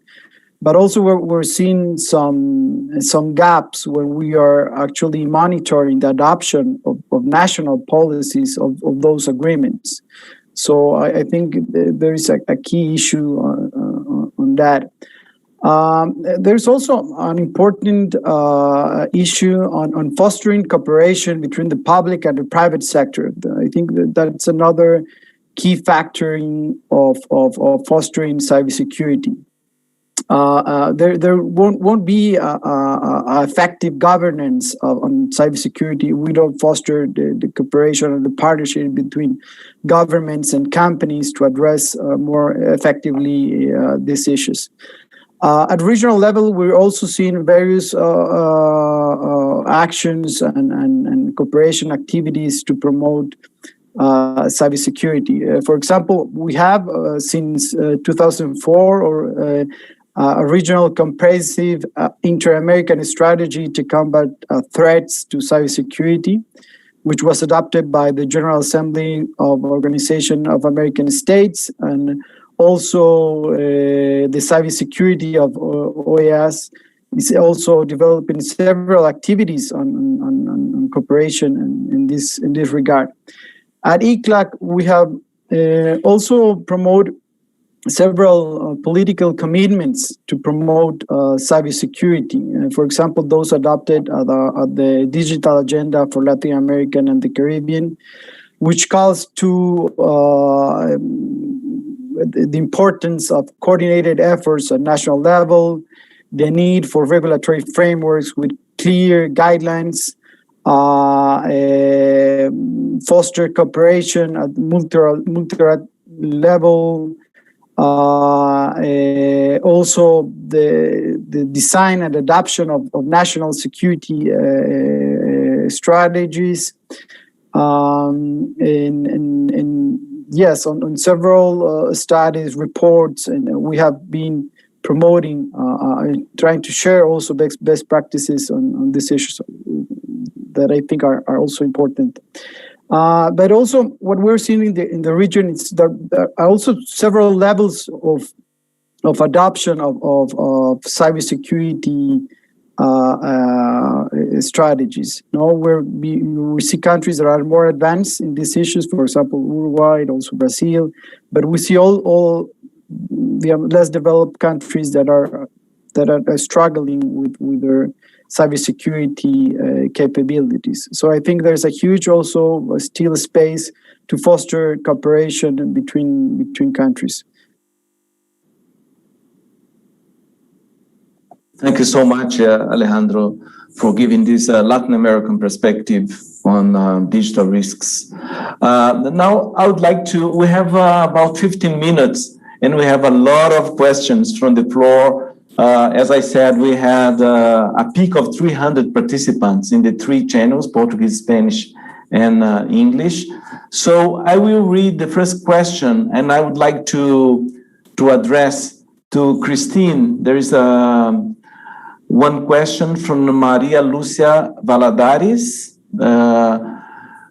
But also we're seeing some gaps when we are actually monitoring the adoption of national policies of those agreements. So I think there is a key issue on that. There's also an important issue on fostering cooperation between the public and the private sector. I think that's another key factor of fostering cybersecurity. There won't be effective governance on cybersecurity. We don't foster the cooperation and the partnership between governments and companies to address more effectively these issues. At regional level, we're also seeing various actions and cooperation activities to promote cybersecurity. For example, we have since 2004 a regional comprehensive inter-American strategy to combat threats to cybersecurity, which was adopted by the General Assembly of Organization of American States, and also the cybersecurity of OAS is also developing several activities on cooperation in this regard. At ECLAC, we have also promoted several political commitments to promote cybersecurity. For example, those adopted at the digital agenda for Latin America and the Caribbean, which calls to the importance of coordinated efforts at national level, the need for regulatory frameworks with clear guidelines, foster cooperation at multilateral level, also the design and adoption of national security strategies, and yes, on several studies, reports, and we have been promoting, trying to share also best practices on these issues that I think are also important. But also what we're seeing in the region is there are also several levels of adoption of cybersecurity strategies. Where we see countries that are more advanced in these issues, for example, Uruguay and also Brazil, but we see all the less developed countries that are struggling with their cybersecurity capabilities. So I think there's a huge also still space to foster cooperation between countries. Thank you so much, Alejandro, for giving this Latin American perspective on digital risks. Now, I would like we have about 15 minutes, and we have a lot of questions from the floor. As I said, we had a peak of 300 participants in the 3 channels, Portuguese, Spanish, and English. So I will read the first question, and I would like to address to Cristine. There is one question from Maria Lucia Valadares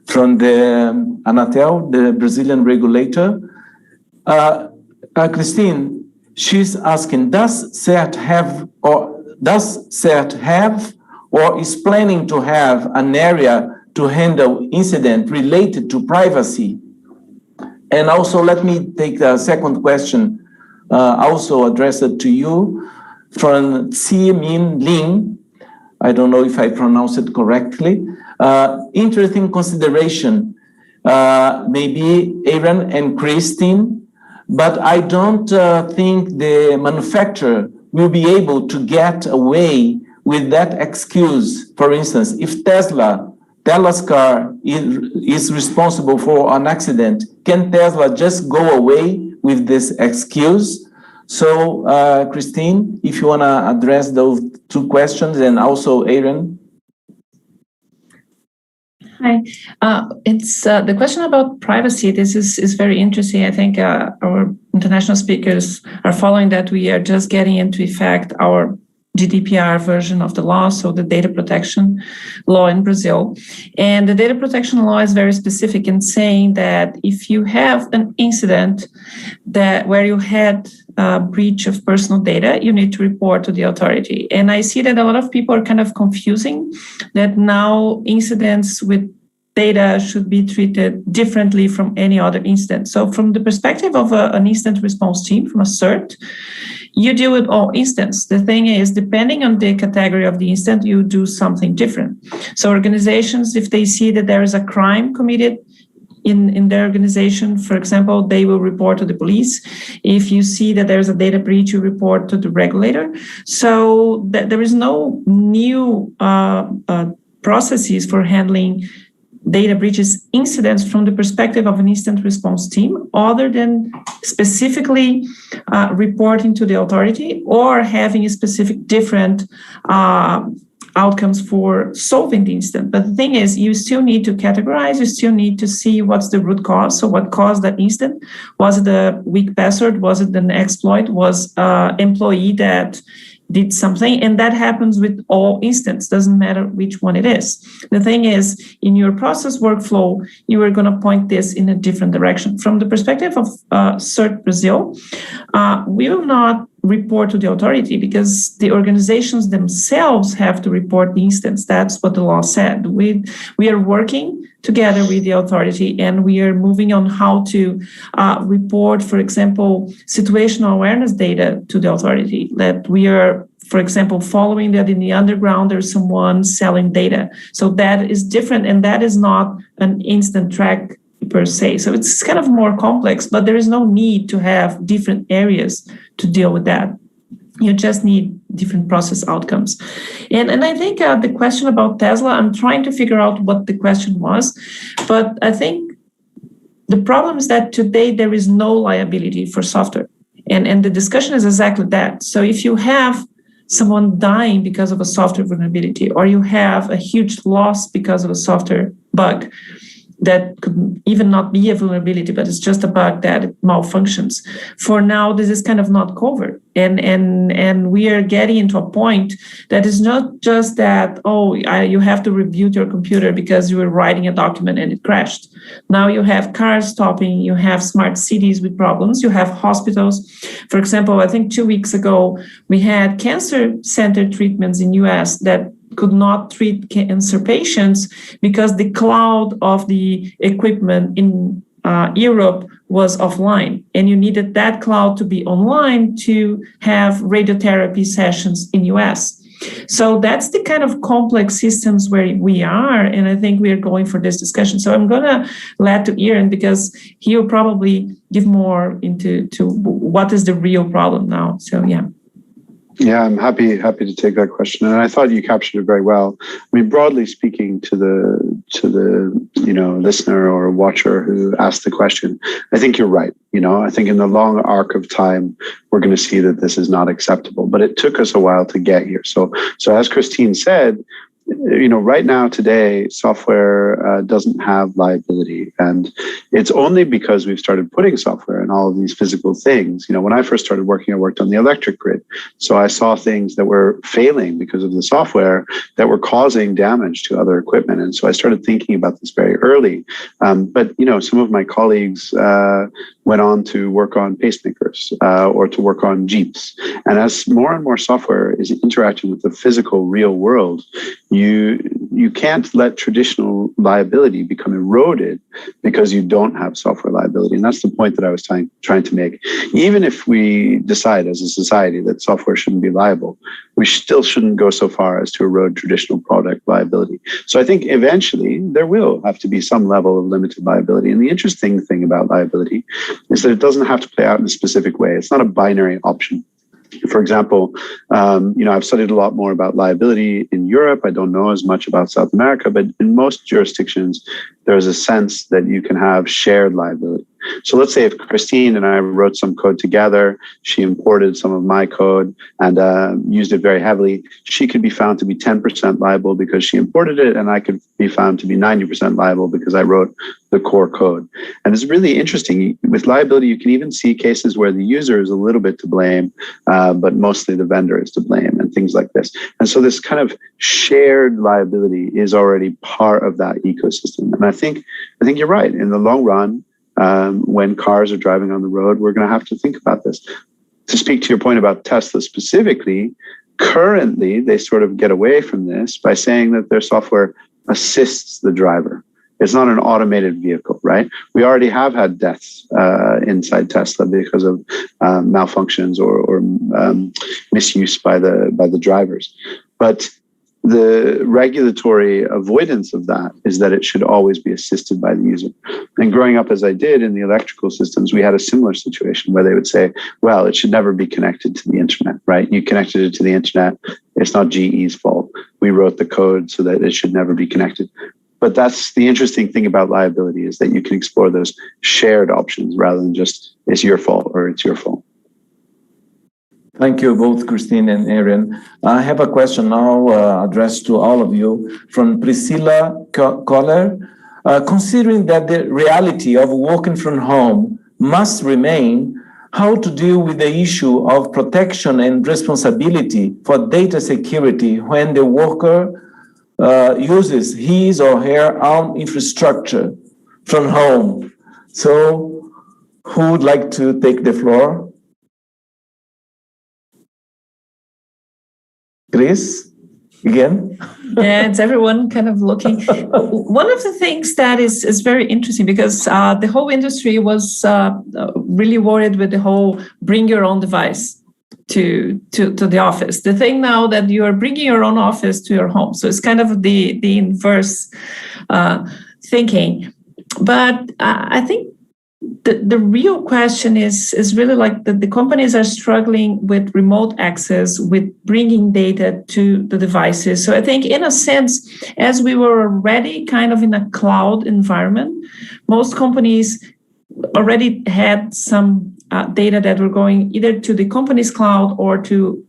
from the Anatel, the Brazilian regulator. Cristine, she's asking, does CERT have or is planning to have an area to handle incident related to privacy? And also, let me take the second question, also addressed to you, from Min Ling. I don't know if I pronounced it correctly. Interesting consideration, maybe Éireann and Cristine, but I don't think the manufacturer will be able to get away with that excuse. For instance, if Tesla's car is responsible for an accident, can Tesla just go away with this excuse? So, Cristine, if you want to address those 2 questions, and also Éireann. Hi. It's the question about privacy. This is very interesting. I think our international speakers are following that we are just getting into effect our GDPR version of the law, so the data protection law in Brazil. And the data protection law is very specific in saying that if you have an incident where you had a breach of personal data, you need to report to the authority. And I see that a lot of people are kind of confusing that now incidents with data should be treated differently from any other incident. So from the perspective of an incident response team, from a CERT, you deal with all incidents. The thing is, depending on the category of the incident, you do something different. So organizations, if they see that there is a crime committed in their organization, for example, they will report to the police. If you see that there's a data breach, you report to the regulator. So there is no new processes for handling data breaches incidents from the perspective of an incident response team, other than specifically reporting to the authority or having a specific different outcomes for solving the incident. But the thing is, you still need to categorize, you still need to see what's the root cause. So what caused that incident? Was it a weak password? Was it an exploit? Was employee that did something? And that happens with all incidents, doesn't matter which one it is. The thing is, in your process workflow, you are going to point this in a different direction. From the perspective of CERT Brazil, we will not report to the authority because the organizations themselves have to report the incidents. That's what the law said. We are working together with the authority, and we are moving on how to report, for example, situational awareness data to the authority. That we are, for example, following that in the underground, there's someone selling data. So that is different, and that is not an instant track per se. So it's kind of more complex, but there is no need to have different areas to deal with that. You just need different process outcomes. And I think the question about Tesla, I'm trying to figure out what the question was, but I think the problem is that today there is no liability for software. And the discussion is exactly that. So if you have someone dying because of a software vulnerability, or you have a huge loss because of a software bug, that could even not be a vulnerability, but it's just a bug that it malfunctions. For now, this is kind of not covered. And we are getting into a point that is not just that, you have to reboot your computer because you were writing a document and it crashed. Now you have cars stopping, you have smart cities with problems, you have hospitals. For example, I think 2 weeks ago, we had cancer center treatments in US that could not treat cancer patients because the cloud of the equipment in Europe was offline, and you needed that cloud to be online to have radiotherapy sessions in US. So that's the kind of complex systems where we are, and I think we are going for this discussion. So I'm going to let to Éireann because he will probably give more into what is the real problem now. So yeah. Yeah, I'm happy to take that question, and I thought you captured it very well. I mean, broadly speaking, to the listener or watcher who asked the question, I think you're right. I think in the long arc of time, we're going to see that this is not acceptable. But it took us a while to get here. So as Cristine said, right now today, software doesn't have liability, and it's only because we've started putting software in all of these physical things. When I first started working, I worked on the electric grid, so I saw things that were failing because of the software that were causing damage to other equipment, and so I started thinking about this very early. But some of my colleagues went on to work on pacemakers or to work on Jeeps, and as more and more software is interacting with the physical real world, you can't let traditional liability become eroded because you don't have software liability. And that's the point that I was trying to make. Even if we decide as a society that software shouldn't be liable, we still shouldn't go so far as to erode traditional product liability. So I think eventually there will have to be some level of limited liability. And the interesting thing about liability is that it doesn't have to play out in a specific way. It's not a binary option. For example, I've studied a lot more about liability in Europe. I don't know as much about South America, but in most jurisdictions, there's a sense that you can have shared liability. So let's say if Cristine and I wrote some code together, she imported some of my code and used it very heavily, she could be found to be 10% liable because she imported it, and I could be found to be 90% liable because I wrote the core code. And it's really interesting. With liability, you can even see cases where the user is a little bit to blame, but mostly the vendor is to blame and things like this. And so this kind of shared liability is already part of that ecosystem. And I think you're right. In the long run, when cars are driving on the road, we're going to have to think about this. To speak to your point about Tesla specifically, currently they sort of get away from this by saying that their software assists the driver. It's not an automated vehicle, right? We already have had deaths inside Tesla because of malfunctions or misuse by the drivers. But the regulatory avoidance of that is that it should always be assisted by the user. And growing up as I did in the electrical systems, we had a similar situation where they would say, well, it should never be connected to the internet, right? You connected it to the internet. It's not GE's fault. We wrote the code so that it should never be connected. But that's the interesting thing about liability, is that you can explore those shared options rather than just it's your fault or it's your fault. Thank you both, Cristine and Éireann. I have a question now addressed to all of you from Priscilla Koller. Considering that the reality of working from home must remain, how to deal with the issue of protection and responsibility for data security when the worker uses his or her own infrastructure from home? So who would like to take the floor? Chris, again? Yeah, it's everyone kind of looking. One of the things that is very interesting, because the whole industry was really worried with the whole bring your own device to the office. The thing now that you are bringing your own office to your home. So it's kind of the inverse thinking. But I think the real question is really like the companies are struggling with remote access, with bringing data to the devices. So I think in a sense, as we were already kind of in a cloud environment, most companies already had some data that were going either to the company's cloud or to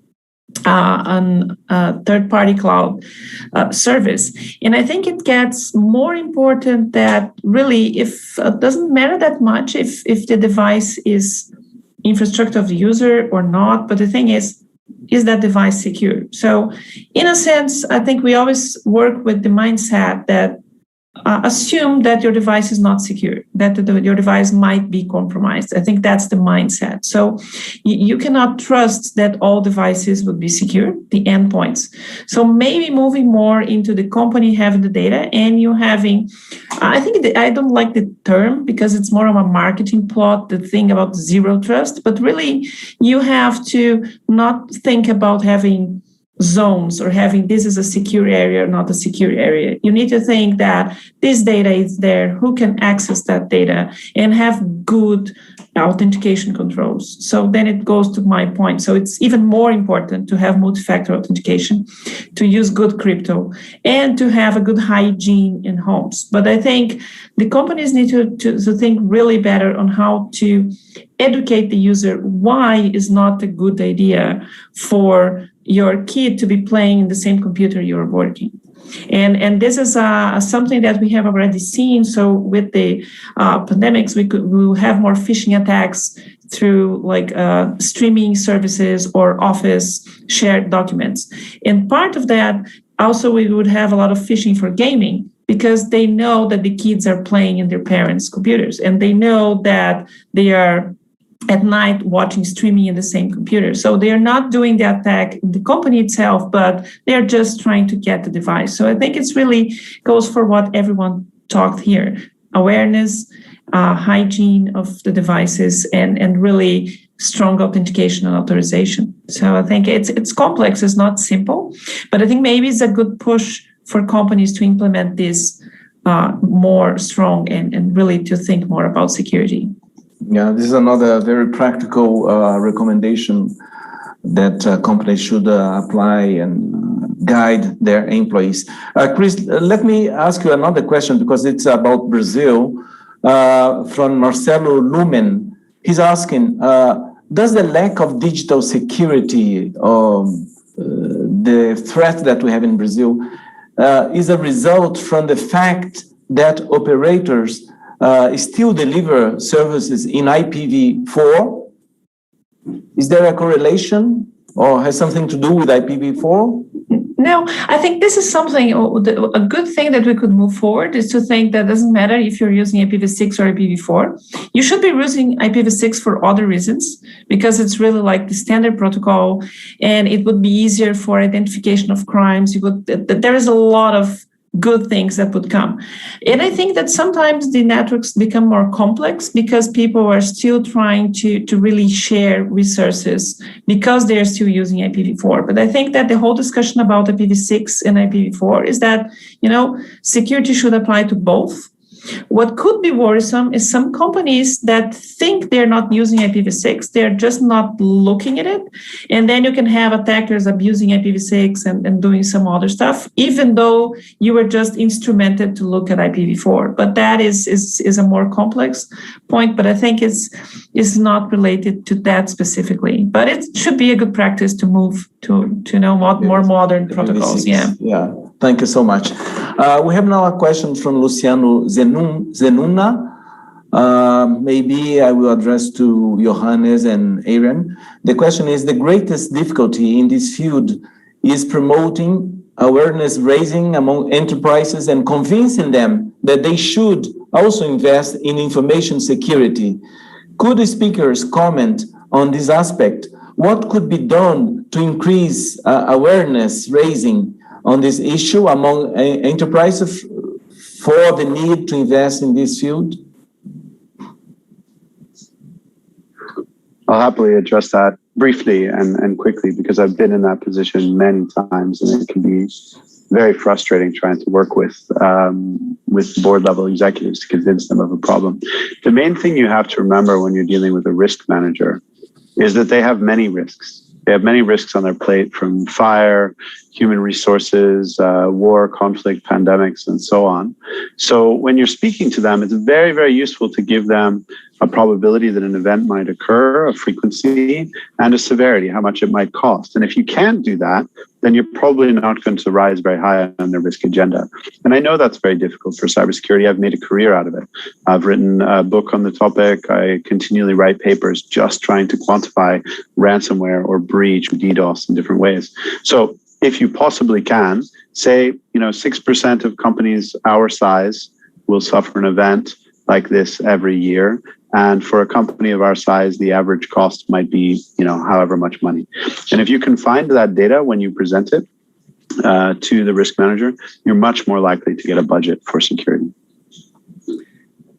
a third-party cloud service. And I think it gets more important that really, if it doesn't matter that much if the device is infrastructure of the user or not, but the thing is that device secure? So in a sense, I think we always work with the mindset that assume that your device is not secure, that your device might be compromised. I think that's the mindset. So you cannot trust that all devices would be secure, the endpoints. So maybe moving more into the company having the data and you having, I don't like the term because it's more of a marketing plot, the thing about zero trust, but really you have to not think about having zones or having this is a secure area or not a secure area. You need to think that this data is there, who can access that data, and have good authentication controls. So then it goes to my point. So it's even more important to have multi-factor authentication, to use good crypto, and to have a good hygiene in homes. But I think the companies need to think really better on how to educate the user why is not a good idea for your kid to be playing in the same computer you're working. And this is something that we have already seen. So with the pandemics, we will have more phishing attacks through like streaming services or office shared documents. And part of that, also we would have a lot of phishing for gaming, because they know that the kids are playing in their parents' computers, and they know that they are at night watching streaming in the same computer. So they are not doing the attack in the company itself, but they're just trying to get the device. So I think it's really goes for what everyone talked here: awareness, hygiene of the devices, and really strong authentication and authorization. So I think it's complex, it's not simple, but I think maybe it's a good push for companies to implement this more strong and really to think more about security. Yeah, this is another very practical recommendation that companies should apply and guide their employees. Chris, let me ask you another question, because it's about Brazil. from Marcelo Lumen. He's asking, does the lack of digital security, the threat that we have in Brazil, is a result from the fact that operators still deliver services in IPv4? Is there a correlation or has something to do with IPv4? No, I think this is something, a good thing that we could move forward is to think that it doesn't matter if you're using IPv6 or IPv4. You should be using IPv6 for other reasons, because it's really like the standard protocol and it would be easier for identification of crimes. There is a lot of good things that would come. And I think that sometimes the networks become more complex because people are still trying to really share resources because they're still using IPv4. But I think that the whole discussion about IPv6 and IPv4 is that, security should apply to both. What could be worrisome is some companies that think they're not using IPv6, they're just not looking at it. And then you can have attackers abusing IPv6 and doing some other stuff, even though you were just instrumented to look at IPv4. But that is a more complex point, but I think it's not related to that specifically. But it should be a good practice to move to more modern protocols. Yeah. Thank you so much. We have now a question from Luciano Zenuna. Maybe I will address to Johannes and Éireann. The question is, the greatest difficulty in this field is promoting awareness raising among enterprises and convincing them that they should also invest in information security. Could the speakers comment on this aspect? What could be done to increase awareness raising on this issue among enterprises for the need to invest in this field? I'll happily address that briefly and quickly, because I've been in that position many times, and it can be very frustrating trying to work with board level executives to convince them of a problem. The main thing you have to remember when you're dealing with a risk manager is that they have many risks. They have many risks on their plate, from fire, human resources, war, conflict, pandemics, and so on. So when you're speaking to them, it's very, very useful to give them a probability that an event might occur, a frequency, and a severity, how much it might cost. And if you can't do that, then you're probably not going to rise very high on their risk agenda. And I know that's very difficult for cybersecurity. I've made a career out of it. I've written a book on the topic. I continually write papers just trying to quantify ransomware or breach or DDoS in different ways. So if you possibly can, say, 6% of companies our size will suffer an event like this every year. And for a company of our size, the average cost might be, however much money. And if you can find that data when you present it to the risk manager, you're much more likely to get a budget for security.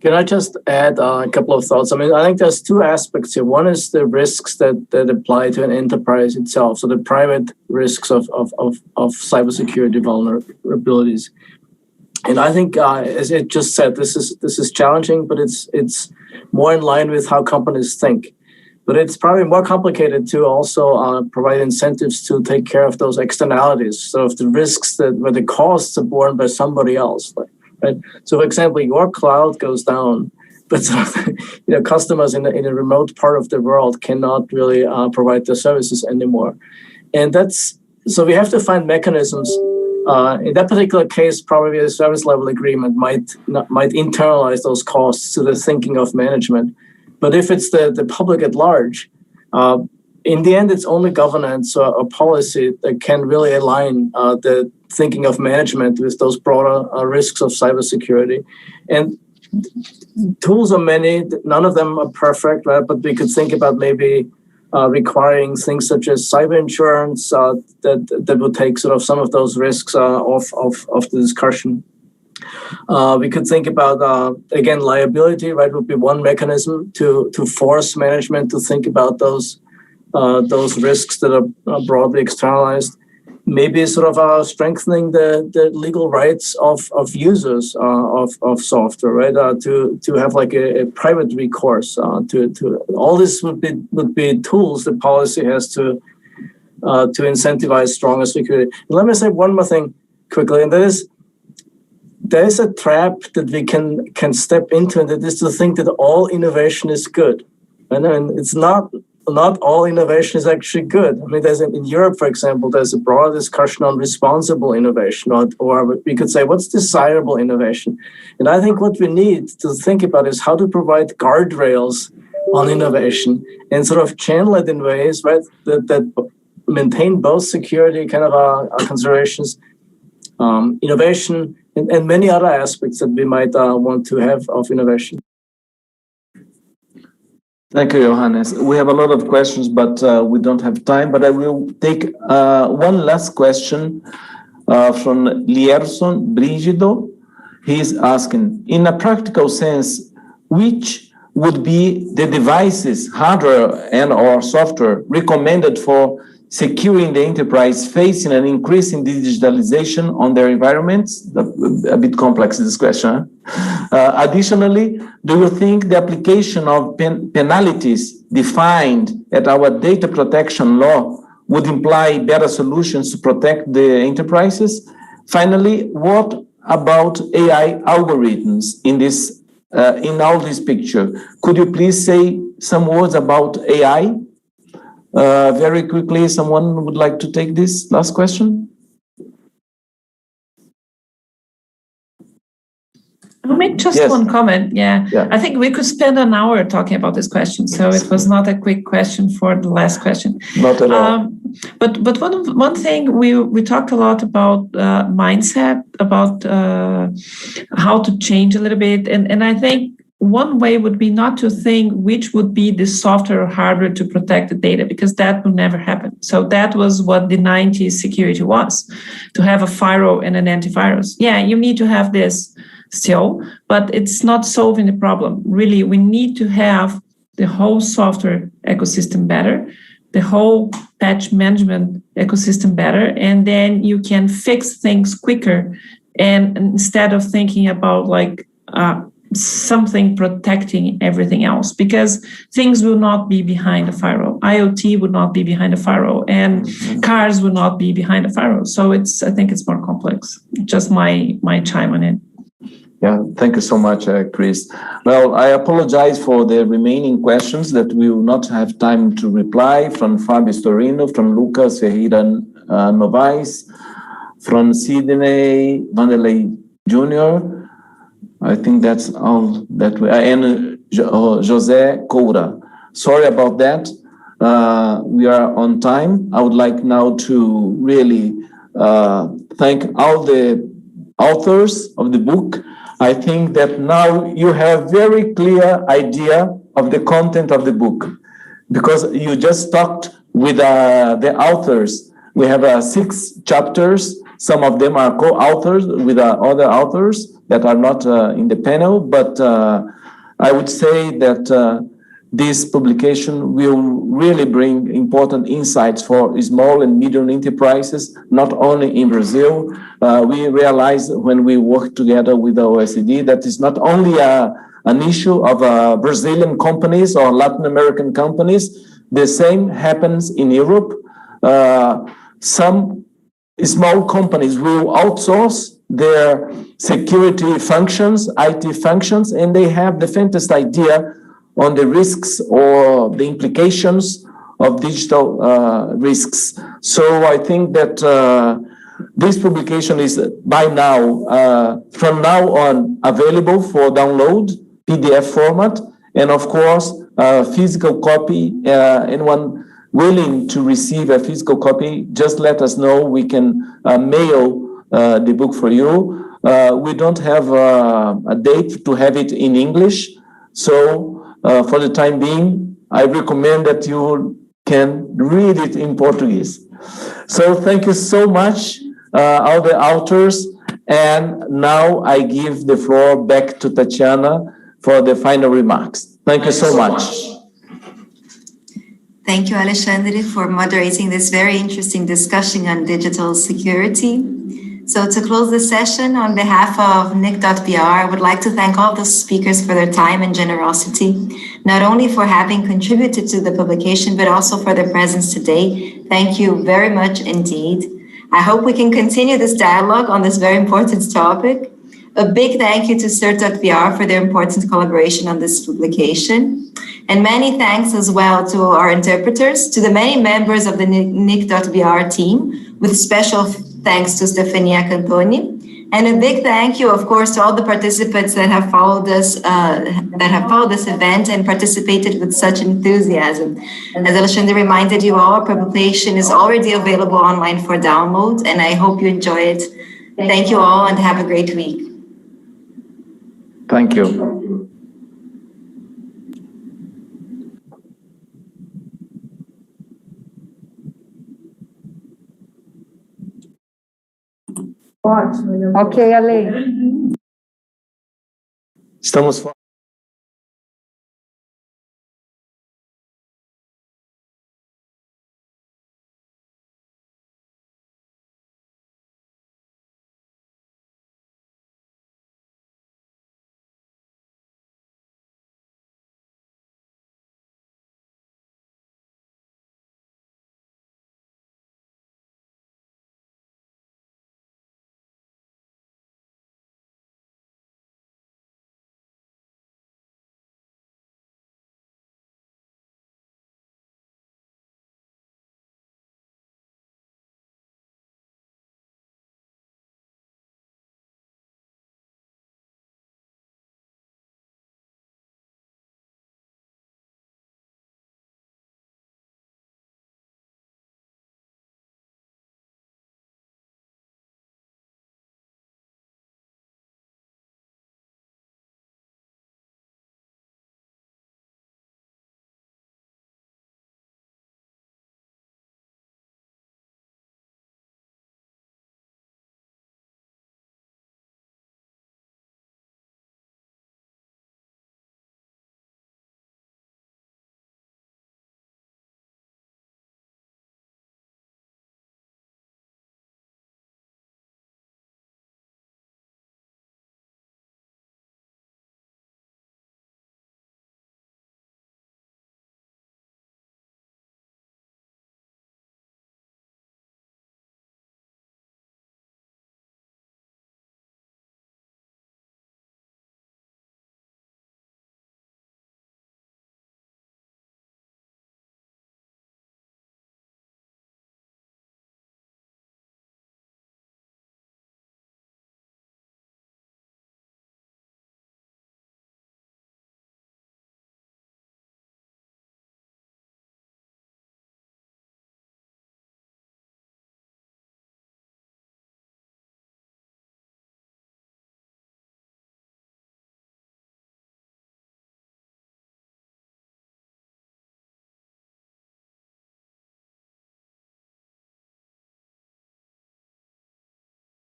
Can I just add a couple of thoughts? I think there's two aspects here. One is the risks that apply to an enterprise itself, so the private risks of cybersecurity vulnerabilities. And I think, as it just said, this is challenging, but it's more in line with how companies think. But it's probably more complicated to also provide incentives to take care of those externalities, so of the risks where the costs are borne by somebody else. Right? So, for example, your cloud goes down, but customers in a remote part of the world cannot really provide their services anymore, and so we have to find mechanisms. In that particular case, probably a service level agreement might internalize those costs to the thinking of management. But if it's the public at large, in the end, it's only governance or policy that can really align the thinking of management with those broader risks of cybersecurity. And tools are many, none of them are perfect, right? But we could think about maybe requiring things such as cyber insurance that would take sort of some of those risks off the discussion. We could think about, again, liability, right, would be one mechanism to force management to think about those risks that are broadly externalized. Maybe sort of strengthening the legal rights of users of software, right? To have like a private recourse to all this would be tools that policy has to incentivize stronger security. And let me say one more thing quickly, and that is there is a trap that we can step into, and that is to think that all innovation is good. And it's not all innovation is actually good. I mean, there's in Europe, for example, there's a broad discussion on responsible innovation, or we could say, what's desirable innovation? And I think what we need to think about is how to provide guardrails on innovation and sort of channel it in ways, right, that maintain both security kind of considerations, innovation, and many other aspects that we might want to have of innovation. Thank you, Johannes. We have a lot of questions, but we don't have time. But I will take one last question from Lierson Brígido. He's asking, in a practical sense, which would be the devices, hardware and or software recommended for securing the enterprise facing an increase in digitalization on their environments? A bit complex, this question. Additionally, do you think the application of penalties defined at our data protection law would imply better solutions to protect the enterprises? Finally, what about AI algorithms in all this picture? Could you please say some words about AI? Very quickly, someone would like to take this last question? I'll make just one comment. Yeah. I think we could spend an hour talking about this question. So it was not a quick question for the last question. Not at all. But one thing, we talked a lot about mindset, about how to change a little bit. And I think one way would be not to think which would be the software or hardware to protect the data, because that would never happen. So that was what the 90s security was, to have a firewall and an antivirus. Yeah, you need to have this still, but it's not solving the problem. Really, we need to have the whole software ecosystem better, the whole patch management ecosystem better, and then you can fix things quicker. And instead of thinking about like something protecting everything else, because things will not be behind a firewall. IoT would not be behind a firewall, and cars would not be behind a firewall. So I think it's more complex. Just my chime on it. Yeah, thank you so much, Chris. Well, I apologize for the remaining questions that we will not have time to reply, from Fabio Storino, from Lucas Ferreira Novaes, from Sidney Vanderlei Jr., I think that's all that we, and José Coura. Sorry about that. We are on time. I would like now to really thank all the authors of the book. I think that now you have very clear idea of the content of the book, because you just talked with the authors. We have 6 chapters. Some of them are co-authors with other authors that are not in the panel, but I would say that this publication will really bring important insights for small and medium enterprises, not only in Brazil. We realized when we work together with the OECD that it's not only an issue of Brazilian companies or Latin American companies. The same happens in Europe. Some small companies will outsource their security functions, IT functions, and they have the faintest idea on the risks or the implications of digital risks. So I think that this publication is by now, from now on, available for download, PDF format, and of course, physical copy. Anyone willing to receive a physical copy, just let us know. We can mail the book for you. We don't have a date to have it in English. So for the time being, I recommend that you can read it in Portuguese. So thank you so much, all the authors. And now I give the floor back to Tatiana for the final remarks. Thank you so much. Thank you, Alexandre, for moderating this very interesting discussion on digital security. So to close the session, on behalf of NIC.br, I would like to thank all the speakers for their time and generosity, not only for having contributed to the publication, but also for their presence today. Thank you very much indeed. I hope we can continue this dialogue on this very important topic. A big thank you to CERT.br for their important collaboration on this publication. And many thanks as well to our interpreters, to the many members of the NIC.br team, with special thanks to Stefania Cantoni. And a big thank you, of course, to all the participants that have followed us, this event and participated with such enthusiasm. As Alexandre reminded you all, our publication is already available online for download, and I hope you enjoy it. Thank you all and have a great week. Thank you. Ótimo. Ok, Ale. Estamos